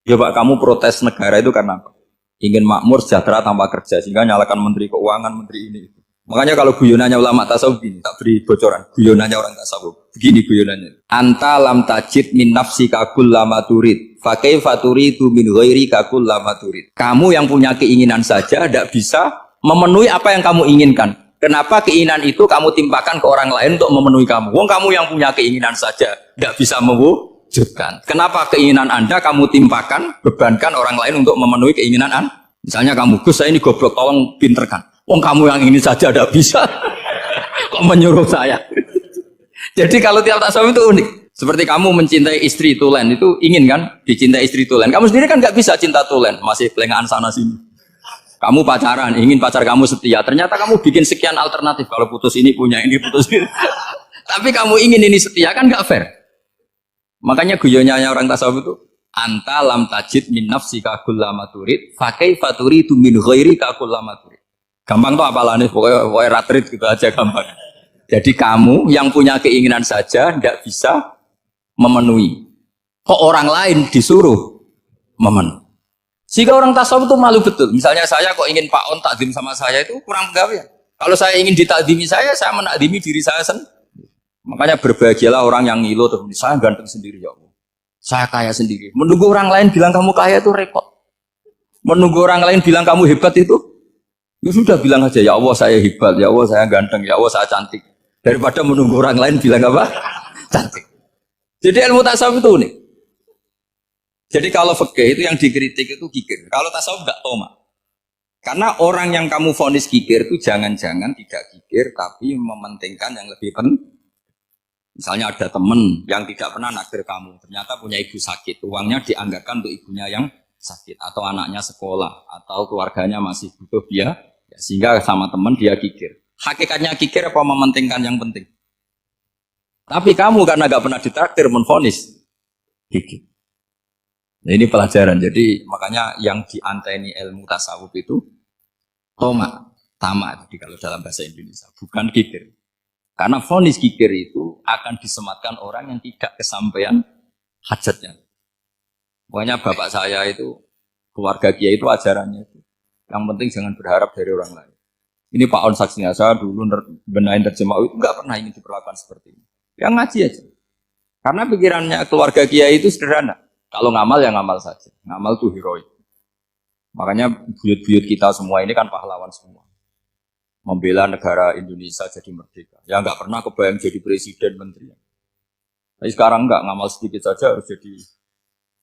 Ya Pak, kamu protes negara itu karena apa? Ingin makmur, sejahtera tanpa kerja, sehingga nyalakan menteri keuangan, menteri ini. Makanya kalau guyonannya ulama tasawuf gini, tak beri bocoran. Guyonannya orang tasawuf. Begini guyonannya. Anta lam tajid min nafsi kakul lama turid. Fakai faturi tu min ghairi kakul lama turid. Kamu yang punya keinginan saja tidak bisa memenuhi apa yang kamu inginkan. Kenapa keinginan itu kamu timpakan ke orang lain untuk memenuhi kamu? Wong kamu yang punya keinginan saja tidak bisa mewujudkan. Kenapa keinginan Anda kamu timpakan, bebankan orang lain untuk memenuhi keinginan Anda? Misalnya kamu, Gus, saya ini goblok, tolong pinterkan. Wong kamu yang ini saja tidak bisa. Kok menyuruh saya? Jadi kalau tiap tasawuf itu unik. Seperti kamu mencintai istri tulen, itu ingin kan dicintai istri tulen. Kamu sendiri kan nggak bisa cinta tulen, masih pelengahan sana sini. Kamu pacaran, ingin pacar kamu setia. Ternyata kamu bikin sekian alternatif. Kalau putus ini punya ini, putus ini. Tapi kamu ingin ini setia, kan gak fair. Makanya guyonanya orang tasawuf itu, anta lam tajid min nafsi kakul lama turid, fakai faturi tu min ghairi kakul lama turid. Gampang tuh apalane, pokoknya ratrit gitu aja gampang. Jadi kamu yang punya keinginan saja tidak bisa memenuhi. Kok orang lain disuruh memenuhi. Jika orang tasawuf itu malu betul. Misalnya saya kok ingin Pak On takdim sama saya itu kurang pegawai. Kalau saya ingin ditakdimi saya menakdimi diri saya sendiri. Makanya berbahagialah orang yang ngilu tuh. Saya ganteng sendiri ya Allah. Saya kaya sendiri. Menunggu orang lain bilang kamu kaya itu repot. Menunggu orang lain bilang kamu hebat itu, ya sudah bilang aja ya Allah saya hebat, ya Allah saya ganteng, ya Allah saya cantik. Daripada menunggu orang lain bilang apa? Cantik. Jadi ilmu tasawuf itu unik. Jadi kalau fikih itu yang dikritik itu kikir. Kalau tasawuf enggak toma. Karena orang yang kamu vonis kikir itu jangan-jangan tidak kikir tapi mementingkan yang lebih penting. Misalnya ada teman yang tidak pernah naksir kamu, ternyata punya ibu sakit, uangnya dianggarkan untuk ibunya yang sakit atau anaknya sekolah atau keluarganya masih butuh biaya, ya, sehingga sama teman dia kikir. Hakikatnya kikir apa mementingkan yang penting? Tapi kamu karena gak pernah ditraktir menvonis kikir. Nah, ini pelajaran. Jadi makanya yang dianteni ilmu tasawuf itu toma, tamak. Jadi kalau dalam bahasa Indonesia bukan kikir. Karena vonis kikir itu akan disematkan orang yang tidak kesampaian hajatnya. Pokoknya bapak saya itu keluarga kiai itu ajarannya itu. Yang penting jangan berharap dari orang lain. Ini Pak On saksinya, saya dulu benahin terjemah itu nggak pernah ingin diperlakukan seperti ini. Yang ngaji aja. Karena pikirannya keluarga kiai itu sederhana. Kalau ngamal ya ngamal saja. Ngamal itu heroik. Makanya buyut-buyut kita semua ini kan pahlawan semua. Membela negara Indonesia jadi merdeka. Ya nggak pernah kebayang jadi presiden, menteri. Tapi sekarang nggak, ngamal sedikit saja harus jadi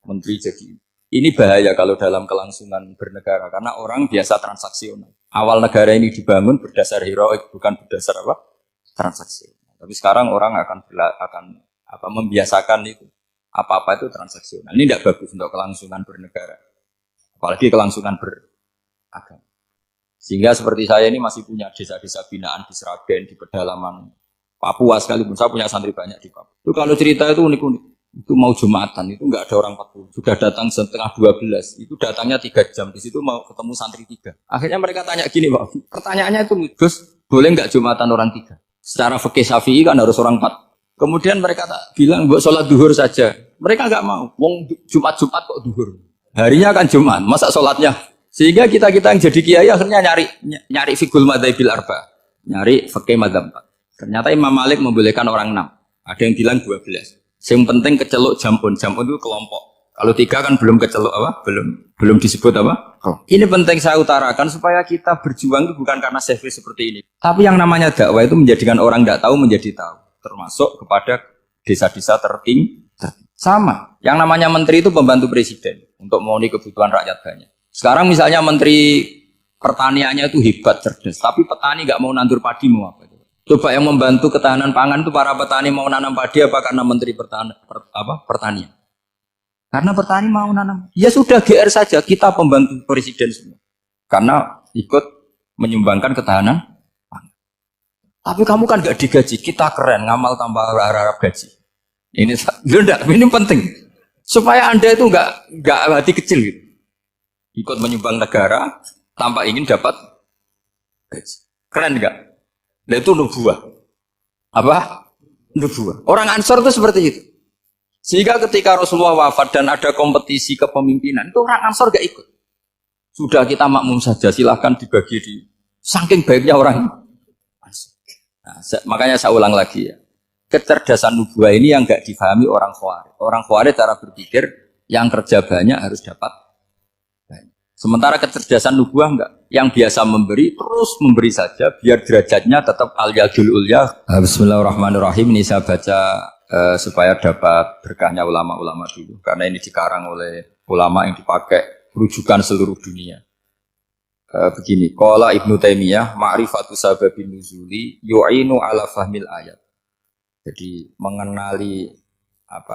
menteri. Jadi ini bahaya kalau dalam kelangsungan bernegara. Karena orang biasa transaksional. Awal negara ini dibangun berdasar heroik, bukan berdasar apa? Transaksional. Tapi sekarang orang akan membiasakan itu. Apa-apa itu transaksional. Ini tidak bagus untuk kelangsungan bernegara. Apalagi kelangsungan beragama. Sehingga seperti saya ini masih punya desa-desa binaan di Sragen, di pedalaman Papua sekalipun. Saya punya santri banyak di Papua. Itu kalau cerita itu unik-unik. Itu mau Jumatan, itu nggak ada orang 40. Sudah datang setengah 12. Itu datangnya 3 jam. Di situ mau ketemu santri 3. Akhirnya mereka tanya gini, Pak. Pertanyaannya itu, Gus, boleh nggak Jumatan orang 3? Secara fikih Syafi'i kan harus orang 4. Kemudian mereka bilang, buat sholat duhur saja. Mereka nggak mau. Wong Jumat-Jumat kok duhur. Harinya kan Jumat, masa sholatnya? Sehingga kita-kita yang jadi kiai akhirnya nyari fikul madzhabil arba. Nyari fikih madzhab 4. Ternyata Imam Malik membolehkan orang 6. Ada yang bilang 12. Yang penting keceluk jampun itu kelompok. Kalau 3 kan belum keceluk apa? Belum disebut apa? Oh. Ini penting saya utarakan supaya kita berjuang itu bukan karena selfie seperti ini. Tapi yang namanya dakwah itu menjadikan orang tidak tahu menjadi tahu. Termasuk kepada desa-desa tertinggi. Sama. Yang namanya menteri itu pembantu presiden untuk memenuhi kebutuhan rakyat banyak. Sekarang misalnya menteri pertaniannya itu hebat, cerdas. Tapi petani nggak mau nandur padi mau apa? Coba yang membantu ketahanan pangan itu para petani mau nanam padi apa karena menteri pertanian? Karena petani mau nanam. Ya sudah GR saja, kita pembantu presiden semua. Karena ikut menyumbangkan ketahanan pangan. Tapi kamu kan gak digaji, kita keren, ngamal tambah harap gaji. Ini penting. Supaya Anda itu nggak hati kecil gitu. Ikut menyumbang negara tanpa ingin dapat gaji. Keren enggak? Nah itu nubuah. Apa? Nubuah. Orang Ansor itu seperti itu. Sehingga ketika Rasulullah wafat dan ada kompetisi kepemimpinan, itu orang Ansor gak ikut. Sudah kita makmum saja, silahkan dibagi di. Saking baiknya orang Ansor. Nah, makanya saya ulang lagi ya. Kecerdasan nubuah ini yang gak difahami orang Khawarij. Orang Khawarij cara berpikir yang kerja banyak harus dapat banyak. Sementara kecerdasan nubuah enggak. Yang biasa memberi, terus memberi saja, biar derajatnya tetap al-yadul ulya. Bismillahirrahmanirrahim. Ini saya baca supaya dapat berkahnya ulama-ulama dulu. Karena ini dikarang oleh ulama yang dipakai rujukan seluruh dunia. Begini, qala Ibnu Taimiyah, ma'rifatu sababin nuzuli yu'inu ala fahmil ayat. Jadi mengenali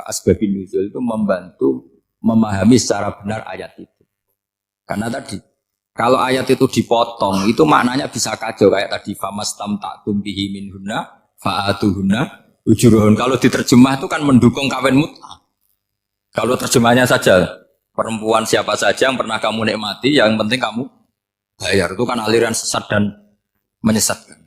asbabin nuzul itu membantu memahami secara benar ayat itu. Karena tadi kalau ayat itu dipotong, itu maknanya bisa kacau kayak tadi famastam ta'tum bihi minhunna fa'atuhunna ujurun. Kalau diterjemah itu kan mendukung kawin mut'ah. Kalau terjemahnya saja perempuan siapa saja yang pernah kamu nikmati, yang penting kamu bayar. Itu kan aliran sesat dan menyesatkan.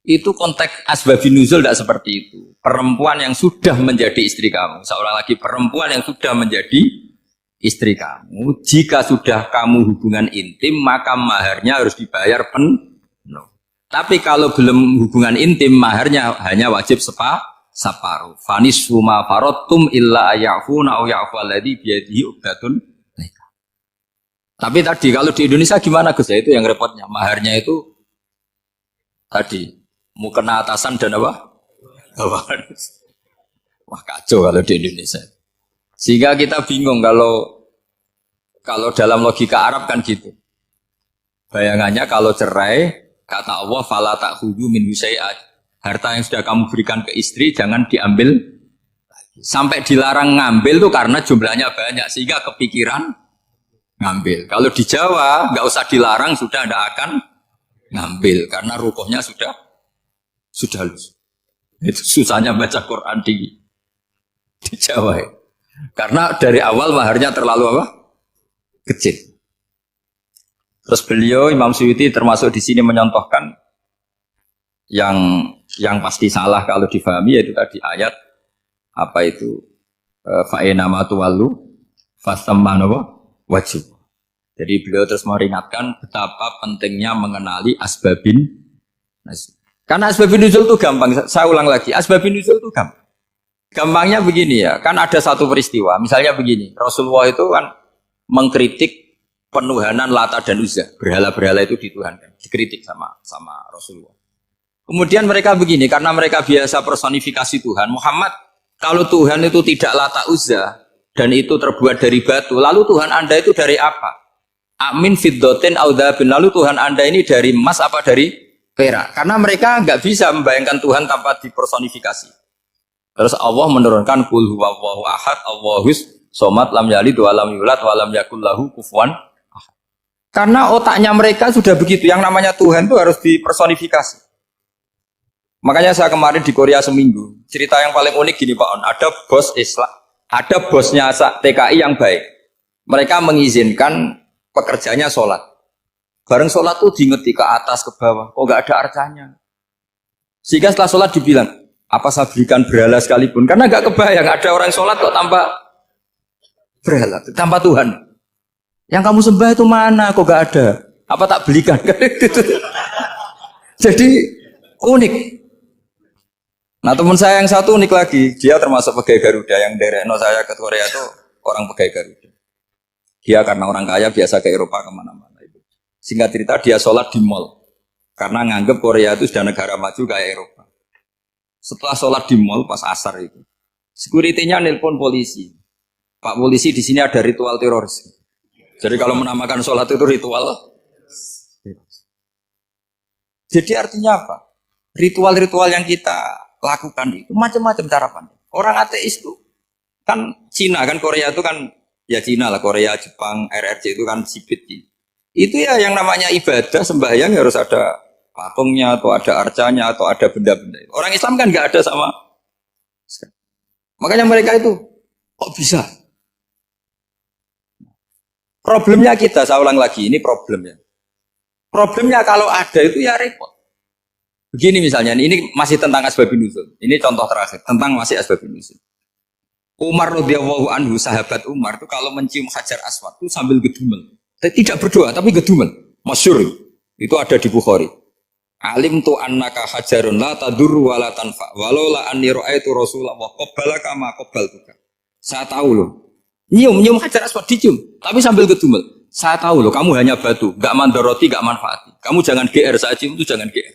Itu konteks asbabun nuzul tidak seperti itu. Perempuan yang sudah menjadi istri kamu, seorang lagi perempuan yang sudah menjadi istri kamu, jika sudah kamu hubungan intim, maka maharnya harus dibayar penuh. Tapi kalau belum hubungan intim, maharnya hanya wajib separuh. Fanisfu ma faradtum illa ayafuna aw ya'fu alladhi biyadihi uqdatun nikah. Tapi tadi kalau di Indonesia gimana Gus? Itu yang repotnya. Maharnya itu tadi mukena atasan dan apa? Bawahan. Wah kacau kalau di Indonesia. Sehingga kita bingung kalau dalam logika Arab kan gitu. Bayangannya kalau cerai, kata Allah, fala ta'khudhu minhu syai'an. Harta yang sudah kamu berikan ke istri jangan diambil. Sampai dilarang ngambil tuh karena jumlahnya banyak sehingga kepikiran ngambil. Kalau di Jawa nggak usah dilarang sudah tidak akan ngambil karena rukuhnya sudah halus. Itu susahnya baca Quran di Jawa ya. Karena dari awal maharnya terlalu apa? Kecil. Terus beliau Imam Suyuti termasuk di sini menyontohkan yang pasti salah kalau difahami yaitu tadi ayat apa itu fa'inama tuwallu fasamma wajib. Jadi beliau terus meringatkan betapa pentingnya mengenali asbabin nuzul. Karena asbabin nuzul itu gampang. Saya ulang lagi, asbabin nuzul itu gampang. Gampangnya begini ya, kan ada satu peristiwa, misalnya begini, Rasulullah itu kan mengkritik penuhanan Lata dan Uzza, berhala-berhala itu dituhankan, dikritik sama Rasulullah. Kemudian mereka begini, karena mereka biasa personifikasi Tuhan, Muhammad, kalau Tuhan itu tidak Lata Uzza, dan itu terbuat dari batu, lalu Tuhan Anda itu dari apa? Amin fiddotin audabin, lalu Tuhan Anda ini dari emas apa dari perak? Karena mereka nggak bisa membayangkan Tuhan tanpa dipersonifikasi. Terus Allah menurunkan qul huwallahu ahad, Allahus somad, lam yalid wa lam yulad wa lam yakul lahu kufuwan ahad. Karena otaknya mereka sudah begitu, yang namanya Tuhan itu harus dipersonifikasi. Makanya saya kemarin di Korea seminggu, cerita yang paling unik gini Pak On, ada bos Islam, ada bosnya TKI yang baik. Mereka mengizinkan pekerjanya sholat. Bareng sholat tuh diingeti ke atas ke bawah, kok gak ada arcanya. Sehingga setelah sholat dibilang, apa saya berikan berhala sekalipun, karena gak kebayang ada orang sholat kok tanpa berhala, tanpa Tuhan. Yang kamu sembah itu mana, kok gak ada? Apa tak belikan? Jadi unik. Nah teman saya yang satu unik lagi, dia termasuk pegawai Garuda yang derekno saya ke Korea itu orang pegawai Garuda. Dia karena orang kaya biasa ke Eropa kemana-mana itu. Singkat cerita dia sholat di mall karena nganggep Korea itu sudah negara maju kayak Eropa. Setelah sholat di mall pas asar itu, security-nya nelpon polisi. Pak polisi di sini ada ritual teroris. Jadi kalau menamakan sholat itu ritual. Jadi artinya apa? Ritual-ritual yang kita lakukan itu macam-macam cara pandang. Orang ateis itu kan Cina kan Korea itu kan ya Cina lah, Korea, Jepang, RRC itu kan sipit. Itu ya yang namanya ibadah sembahyang harus ada patungnya atau ada arcanya atau ada benda-benda. Orang Islam kan nggak ada sama. Makanya mereka itu kok bisa? Problemnya kita, saya ulang lagi, ini problemnya. Problemnya kalau ada itu ya repot. Begini misalnya, ini masih tentang asbabun nuzul. Ini contoh terakhir tentang masih asbabun nuzul. Umar radhiyallahu anhu, sahabat Umar itu kalau mencium Hajar Aswad itu sambil gedumel. Tidak berdoa tapi gedumel. Masyhur itu ada di Bukhari. Alim tu annaka hajarun la tadur wa la tanfa walau la anni ra'aitu Rasulullah wa qabbalaka ma qabbaltuka. Saya tahu loh. Nyium Hajar Aswad dicium tapi sambil gedumel. Saya tahu loh kamu hanya batu, enggak mandoroti, enggak manfaati. Kamu jangan GR, saya cium itu jangan GR.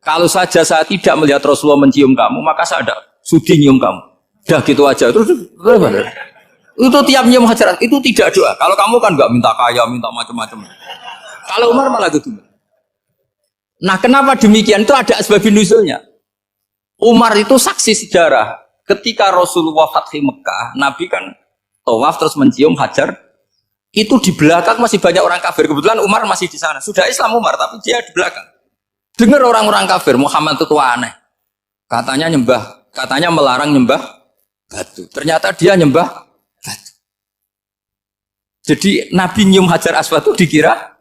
Kalau saja saya tidak melihat Rasulullah mencium kamu, maka saya ada sudi nyium kamu. Dah gitu aja. Terus itu tiap nyium Hajar itu tidak doa. Kalau kamu kan enggak minta kaya, minta macam-macam. Kalau Umar malah gitu. Nah, kenapa demikian? Itu ada asbabun nuzulnya. Umar itu saksi sejarah. Ketika Rasulullah Fathi Mekah, Nabi kan tawaf terus mencium Hajar. Itu di belakang masih banyak orang kafir. Kebetulan Umar masih di sana. Sudah Islam Umar, tapi dia di belakang. Dengar orang-orang kafir, Muhammad itu aneh. Katanya melarang nyembah batu. Ternyata dia nyembah batu. Jadi Nabi nyium Hajar Aswad itu dikira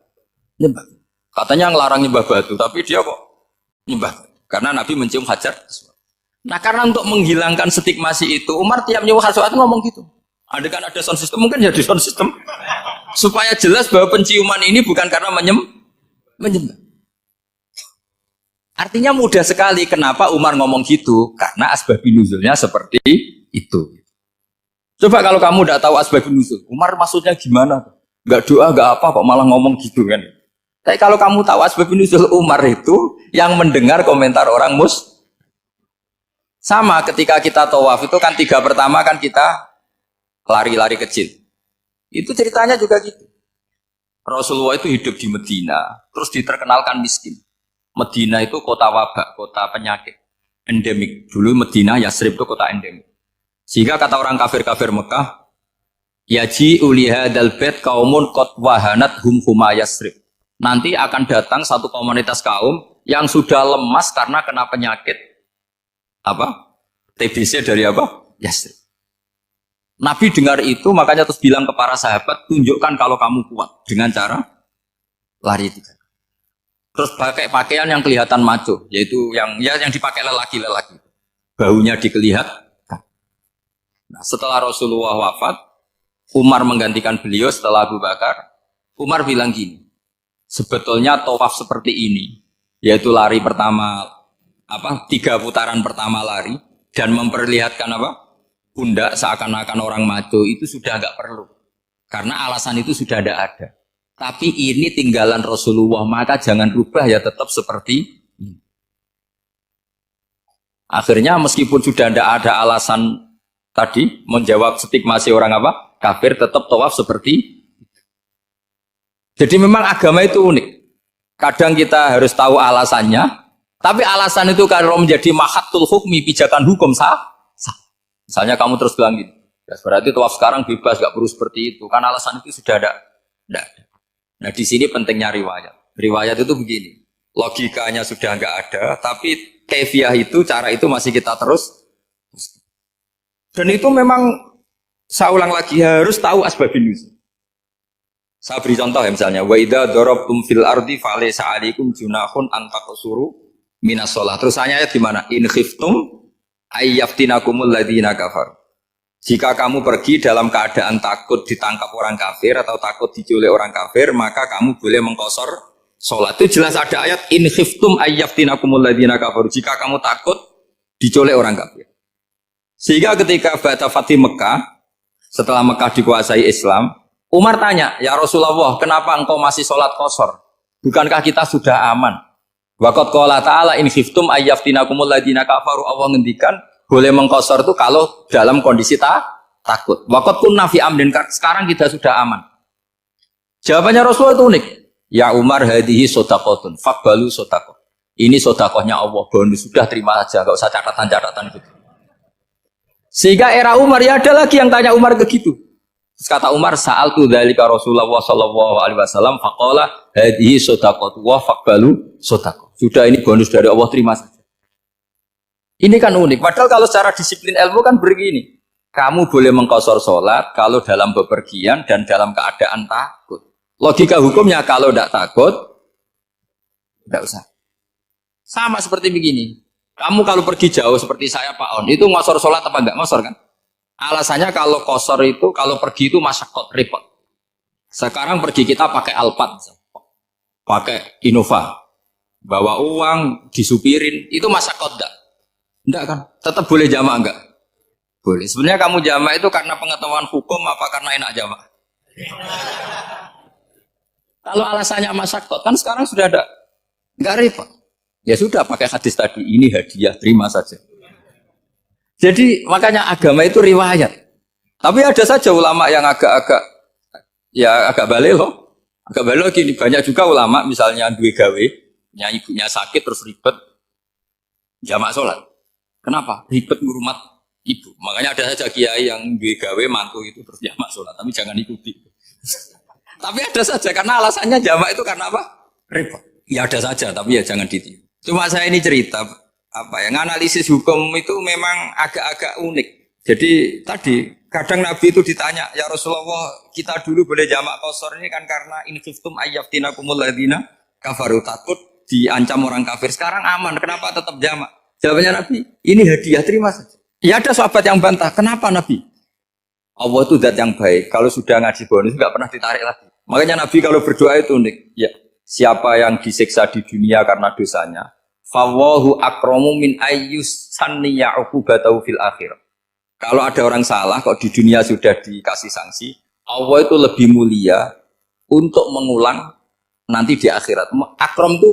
nyembah. Katanya ngelarang nyembah batu, tapi dia kok nyembah. Karena Nabi mencium Hajar Aswad. Nah karena untuk menghilangkan stigmasi itu, Umar tiap nyium Hajar Aswad ngomong gitu. Ada kan ada sound system, mungkin jadi sound system. Supaya jelas bahwa penciuman ini bukan karena menyembah. Artinya mudah sekali kenapa Umar ngomong gitu, karena asbabun nuzulnya seperti itu. Coba kalau kamu tidak tahu asbabun nuzul, Umar maksudnya gimana? Gak doa, gak apa kok malah ngomong gitu kan. Tapi kalau kamu tahu asbabun nuzul Umar itu yang mendengar komentar orang sama ketika kita tawaf itu kan 3 pertama kan kita lari-lari kecil. Itu ceritanya juga gitu. Rasulullah itu hidup di Medina, terus diterkenalkan miskin. Medina itu kota wabak, kota penyakit, endemik. Dulu Medina, Yasrib itu kota endemik. Sehingga kata orang kafir-kafir Mekah, yaji uliha dalbet kaumun kot wahanat huma Yasrib. Nanti akan datang satu komunitas kaum yang sudah lemas karena kena penyakit apa? TBC dari apa? Yasrib. Nabi dengar itu, makanya terus bilang ke para sahabat, tunjukkan kalau kamu kuat dengan cara lari 3. Terus pakai pakaian yang kelihatan maco, yaitu yang dipakai lelaki-lelaki. Bahunya dikelihatan. Nah, setelah Rasulullah wafat, Umar menggantikan beliau setelah Abu Bakar. Umar bilang gini, sebetulnya tawaf seperti ini, yaitu lari pertama, 3 putaran pertama lari, dan memperlihatkan pundak seakan-akan orang maco itu sudah nggak perlu. Karena alasan itu sudah ada. Tapi ini tinggalan Rasulullah, maka jangan rubah ya tetap seperti ini. Akhirnya meskipun sudah tidak ada alasan tadi menjawab stigmasi orang kafir, tetap tawaf seperti itu. Jadi memang agama itu unik. Kadang kita harus tahu alasannya, tapi alasan itu kalau menjadi mahatul hukmi, pijakan hukum sah. Misalnya kamu terus bilang gitu, ya berarti tawaf sekarang bebas, gak perlu seperti itu. Karena alasan itu sudah ada. Nah di sini pentingnya riwayat. Riwayat itu begini. logikanya sudah nggak ada, tapi kefiah itu, cara itu masih kita terus. Dan itu memang saya ulang lagi harus tahu asbabun nuzul. Saya beri contoh ya misalnya, wa idza darabtum fil ardi falaysa 'alaikum junahun an taqsuru minas shalah. Terus ayat di mana? In khiftum ayyaftinakumul ladzina kafar. Jika kamu pergi dalam keadaan takut ditangkap orang kafir atau takut diculik orang kafir, maka kamu boleh mengqasar salat. Itu jelas ada ayat in khiftum ayyaftinakumul ladzina kafar. Jika kamu takut diculik orang kafir. Sehingga ketika ba'da Fatih Mekah, setelah Mekah dikuasai Islam, Umar tanya, ya Rasulullah, kenapa engkau masih sholat qasar? Bukankah kita sudah aman? Waqad qala ta'ala in khiftum ayyaftinakumul ladzina kafaru. Allah ngendikan boleh mengqasar itu kalau dalam kondisi takut. Waqad kunna fi amrin, sekarang kita sudah aman. Jawabannya Rasulullah itu unik. Ya Umar hadihi shadaqatun faqbalu shadaqah. Ini sedekahnya Allah, bonus sudah terima aja, enggak usah catatan-catatan gitu. Sehingga era Umar ya ada lagi yang tanya Umar begitu. Terus kata Umar, sa'altu dzalika Rasulullah sallallahu alaihi wasallam faqala hadhihi shadaqatu wa faqbalu shadaqah. Sudah ini bonus dari Allah, terima saja. Ini kan unik. Padahal kalau secara disiplin ilmu kan begini. Kamu boleh mengqasar salat kalau dalam bepergian dan dalam keadaan takut. Logika hukumnya kalau tidak takut tidak usah. Sama seperti begini. Kamu kalau pergi jauh seperti saya Pak On, itu ngosor sholat apa enggak? Ngosor kan? Alasannya kalau kosor itu, kalau pergi itu masyakot, repot. Sekarang pergi kita pakai Alphard, pakai Innova, bawa uang, disupirin, itu masyakot enggak? Enggak kan? Tetap boleh jamaah enggak? Boleh. Sebenarnya kamu jamaah itu karena pengetahuan hukum apa karena enak jamaah? Kalau alasannya masyakot, kan sekarang sudah ada, enggak repot. Ya sudah pakai hadis tadi, ini hadiah, terima saja. Jadi makanya agama itu riwayat. Tapi ada saja ulama yang agak balik loh. Agak balik gini, banyak juga ulama misalnya duwe gawe, ibunya sakit terus ribet jamak sholat. Kenapa? Ribet ngurmat ibu. Makanya ada saja kiai yang duwe gawe mantu itu terus jamak sholat, tapi jangan ikuti. Tapi ada saja karena alasannya jamak itu karena apa? Ribet. Ya ada saja, tapi ya jangan ditiru. Cuma saya ini cerita analisis hukum itu memang agak-agak unik. Jadi tadi kadang Nabi itu ditanya, ya Rasulullah, kita dulu boleh jamak qasar ini kan karena in khiftum ayyaftinakumul ladzina kafaru, takut diancam orang kafir. Sekarang aman, kenapa tetap jamak? Jawabannya Nabi, ini hadiah, terima saja. Ya ada sahabat yang bantah, kenapa Nabi? Allah itu zat yang baik. Kalau sudah ngaji bonus nggak pernah ditarik lagi. Makanya Nabi kalau berdoa itu unik. Ya, siapa yang disiksa di dunia karena dosanya, fawahu akramu min ayyus sanniya uqubatahu fil akhir. Kalau ada orang salah kok di dunia sudah dikasih sanksi, Allah itu lebih mulia untuk mengulang nanti di akhirat. Akram itu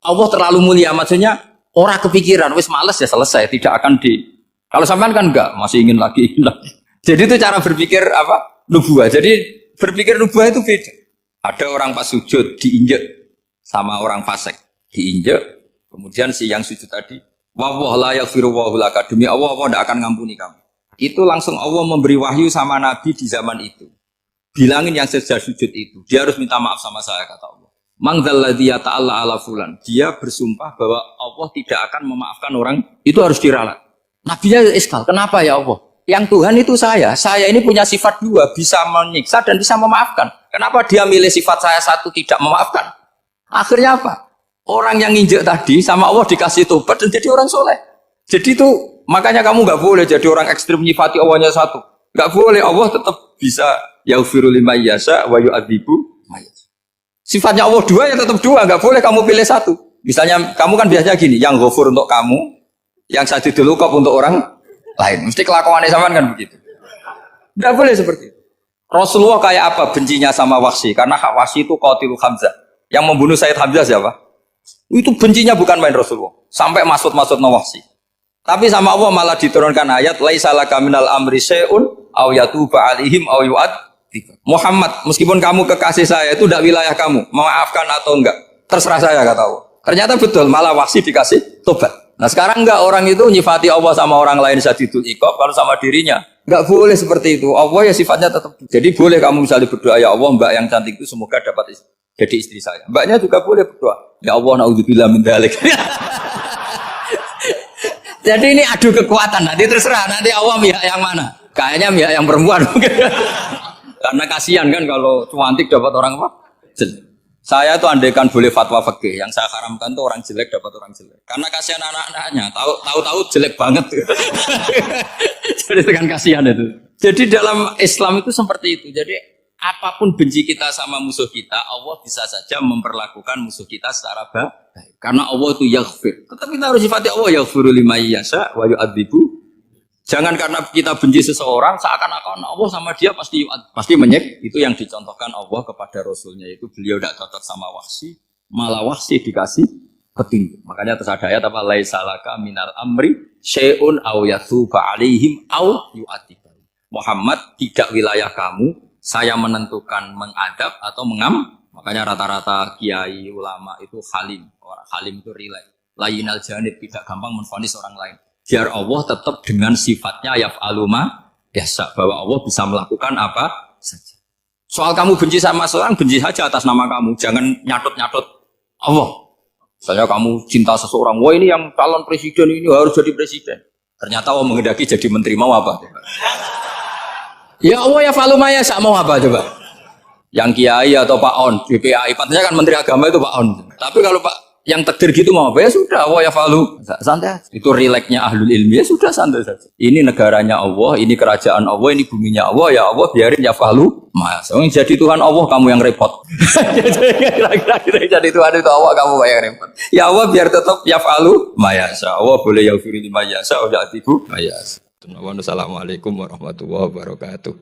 Allah terlalu mulia, maksudnya orang kepikiran wis males ya selesai, tidak akan di. Kalau sampean kan enggak, masih ingin lagi. Jadi itu cara berpikir apa? Nubuah. Jadi berpikir nubuah itu beda. Ada orang pas sujud diinjek sama orang fasik, diinjek. Kemudian si yang sujud tadi, wawah la yaghfiru wa laka, demi Allah tidak akan ngampuni kamu. Itu langsung Allah memberi wahyu sama Nabi di zaman itu. Bilangin yang sejak sujud itu, dia harus minta maaf sama saya, kata Allah. Mangdzalladzi yata'alla ala fulan. Dia bersumpah bahwa Allah tidak akan memaafkan orang, itu harus diralat. Nabinya iskal, kenapa ya Allah? Yang Tuhan itu saya ini punya sifat dua, bisa menyiksa dan bisa memaafkan. Kenapa dia milih sifat saya satu tidak memaafkan? Akhirnya apa? Orang yang nginjek tadi sama Allah dikasih tobat dan jadi orang soleh. Jadi itu makanya kamu nggak boleh jadi orang ekstrim nyifati Allahnya satu. Nggak boleh, Allah tetap bisa yaghfiru liman yasha wa yu'adzibu may yasha. Sifatnya Allah dua ya tetap dua, nggak boleh kamu pilih satu. Misalnya kamu kan biasanya gini, yang ghafur untuk kamu, yang sadidul uqab untuk orang lain. Mesti kelakuannya sama kan begitu. Nggak boleh seperti itu. Rasulullah kayak apa bencinya sama Wahsy? Karena Wahsy itu qatilu Hamzah. Yang membunuh Sayyid Hamzah siapa? Itu bencinya bukan main Rasulullah. Sampai maksud-maksud Wahsy. Tapi sama Allah malah diturunkan ayat laisa laka minal amri syai'un aw yatuba alaihim aw yu'adzib. Muhammad, meskipun kamu kekasih saya itu tidak wilayah kamu, memaafkan atau enggak, terserah saya, kata Allah. Ternyata betul, malah Wahsy dikasih tobat. Nah sekarang enggak, orang itu nyifati Allah sama orang lain sadidul iqab, kalau sama dirinya Enggak boleh seperti itu. Allah ya sifatnya tetap. Jadi boleh kamu misalnya berdoa, ya Allah mbak yang cantik itu semoga dapat jadi istri saya. Mbaknya juga boleh berdoa. Ya Allah naudzubillah min dzalik. Jadi ini adu kekuatan. Nanti terserah nanti Allah pihak yang mana. Kayaknya pihak yang perempuan. Karena kasihan kan kalau cantik dapat orang apa? Jelek. Saya tuh andaikan boleh fatwa fikih, yang saya haramkan tuh orang jelek dapat orang jelek. Karena kasihan anak-anaknya, tahu-tahu jelek banget. Jadi kan kasihan itu. Jadi dalam Islam itu seperti itu. Jadi apapun benci kita sama musuh kita, Allah bisa saja memperlakukan musuh kita secara baik. Karena Allah itu yaghfir. Tetapi kita harus sifati Allah yaghfiru liman yasha wa yu'adzibu. Jangan karena kita benci seseorang seakan-akan Allah sama dia pasti menyek. Itu yang dicontohkan Allah kepada Rasulnya, itu beliau tidak cocok sama Wahsy, malah Wahsy dikasih petunjuk. Makanya terus ada ayat apa, laisa laka minal amri syai'un aw yatuba alaihim aw yu'adzibahum. Muhammad, tidak wilayah kamu, saya menentukan mengadab atau mengam. Makanya rata-rata kiai ulama itu halim. Orang halim itu rileks. Layinal janib, tidak gampang menvonis orang lain. Biar Allah tetap dengan sifatnya yaf'alu ma yasha, bahwa Allah bisa melakukan apa saja. Soal kamu benci sama seorang, benci saja atas nama kamu, jangan nyatut-nyatut Allah. Misalnya kamu cinta seseorang, wah ini yang calon presiden ini harus jadi presiden. Ternyata Allah menghendaki jadi menteri, mau apa? Ya Allah yaf'alu ma yasha, mau apa coba? Yang kiai atau Pak On, BPAI, patutnya kan menteri agama itu Pak On. Tapi kalau Pak yang takdir gitu mau apa ya sudah, Allah ya falu santai. Itu rileksnya ahlul ilmi, ya sudah santai saja. Ini negaranya Allah, ini kerajaan Allah, ini buminya Allah, ya Allah biarin ya falu. Mas, jadi Tuhan Allah kamu yang repot. Jadi Tuhan itu Allah kamu yang repot. Ya Allah biar tetap ya falu. Mayasa Allah boleh ya firli mayasa, oh ya tibu mayasa. Assalamualaikum warahmatullahi wabarakatuh.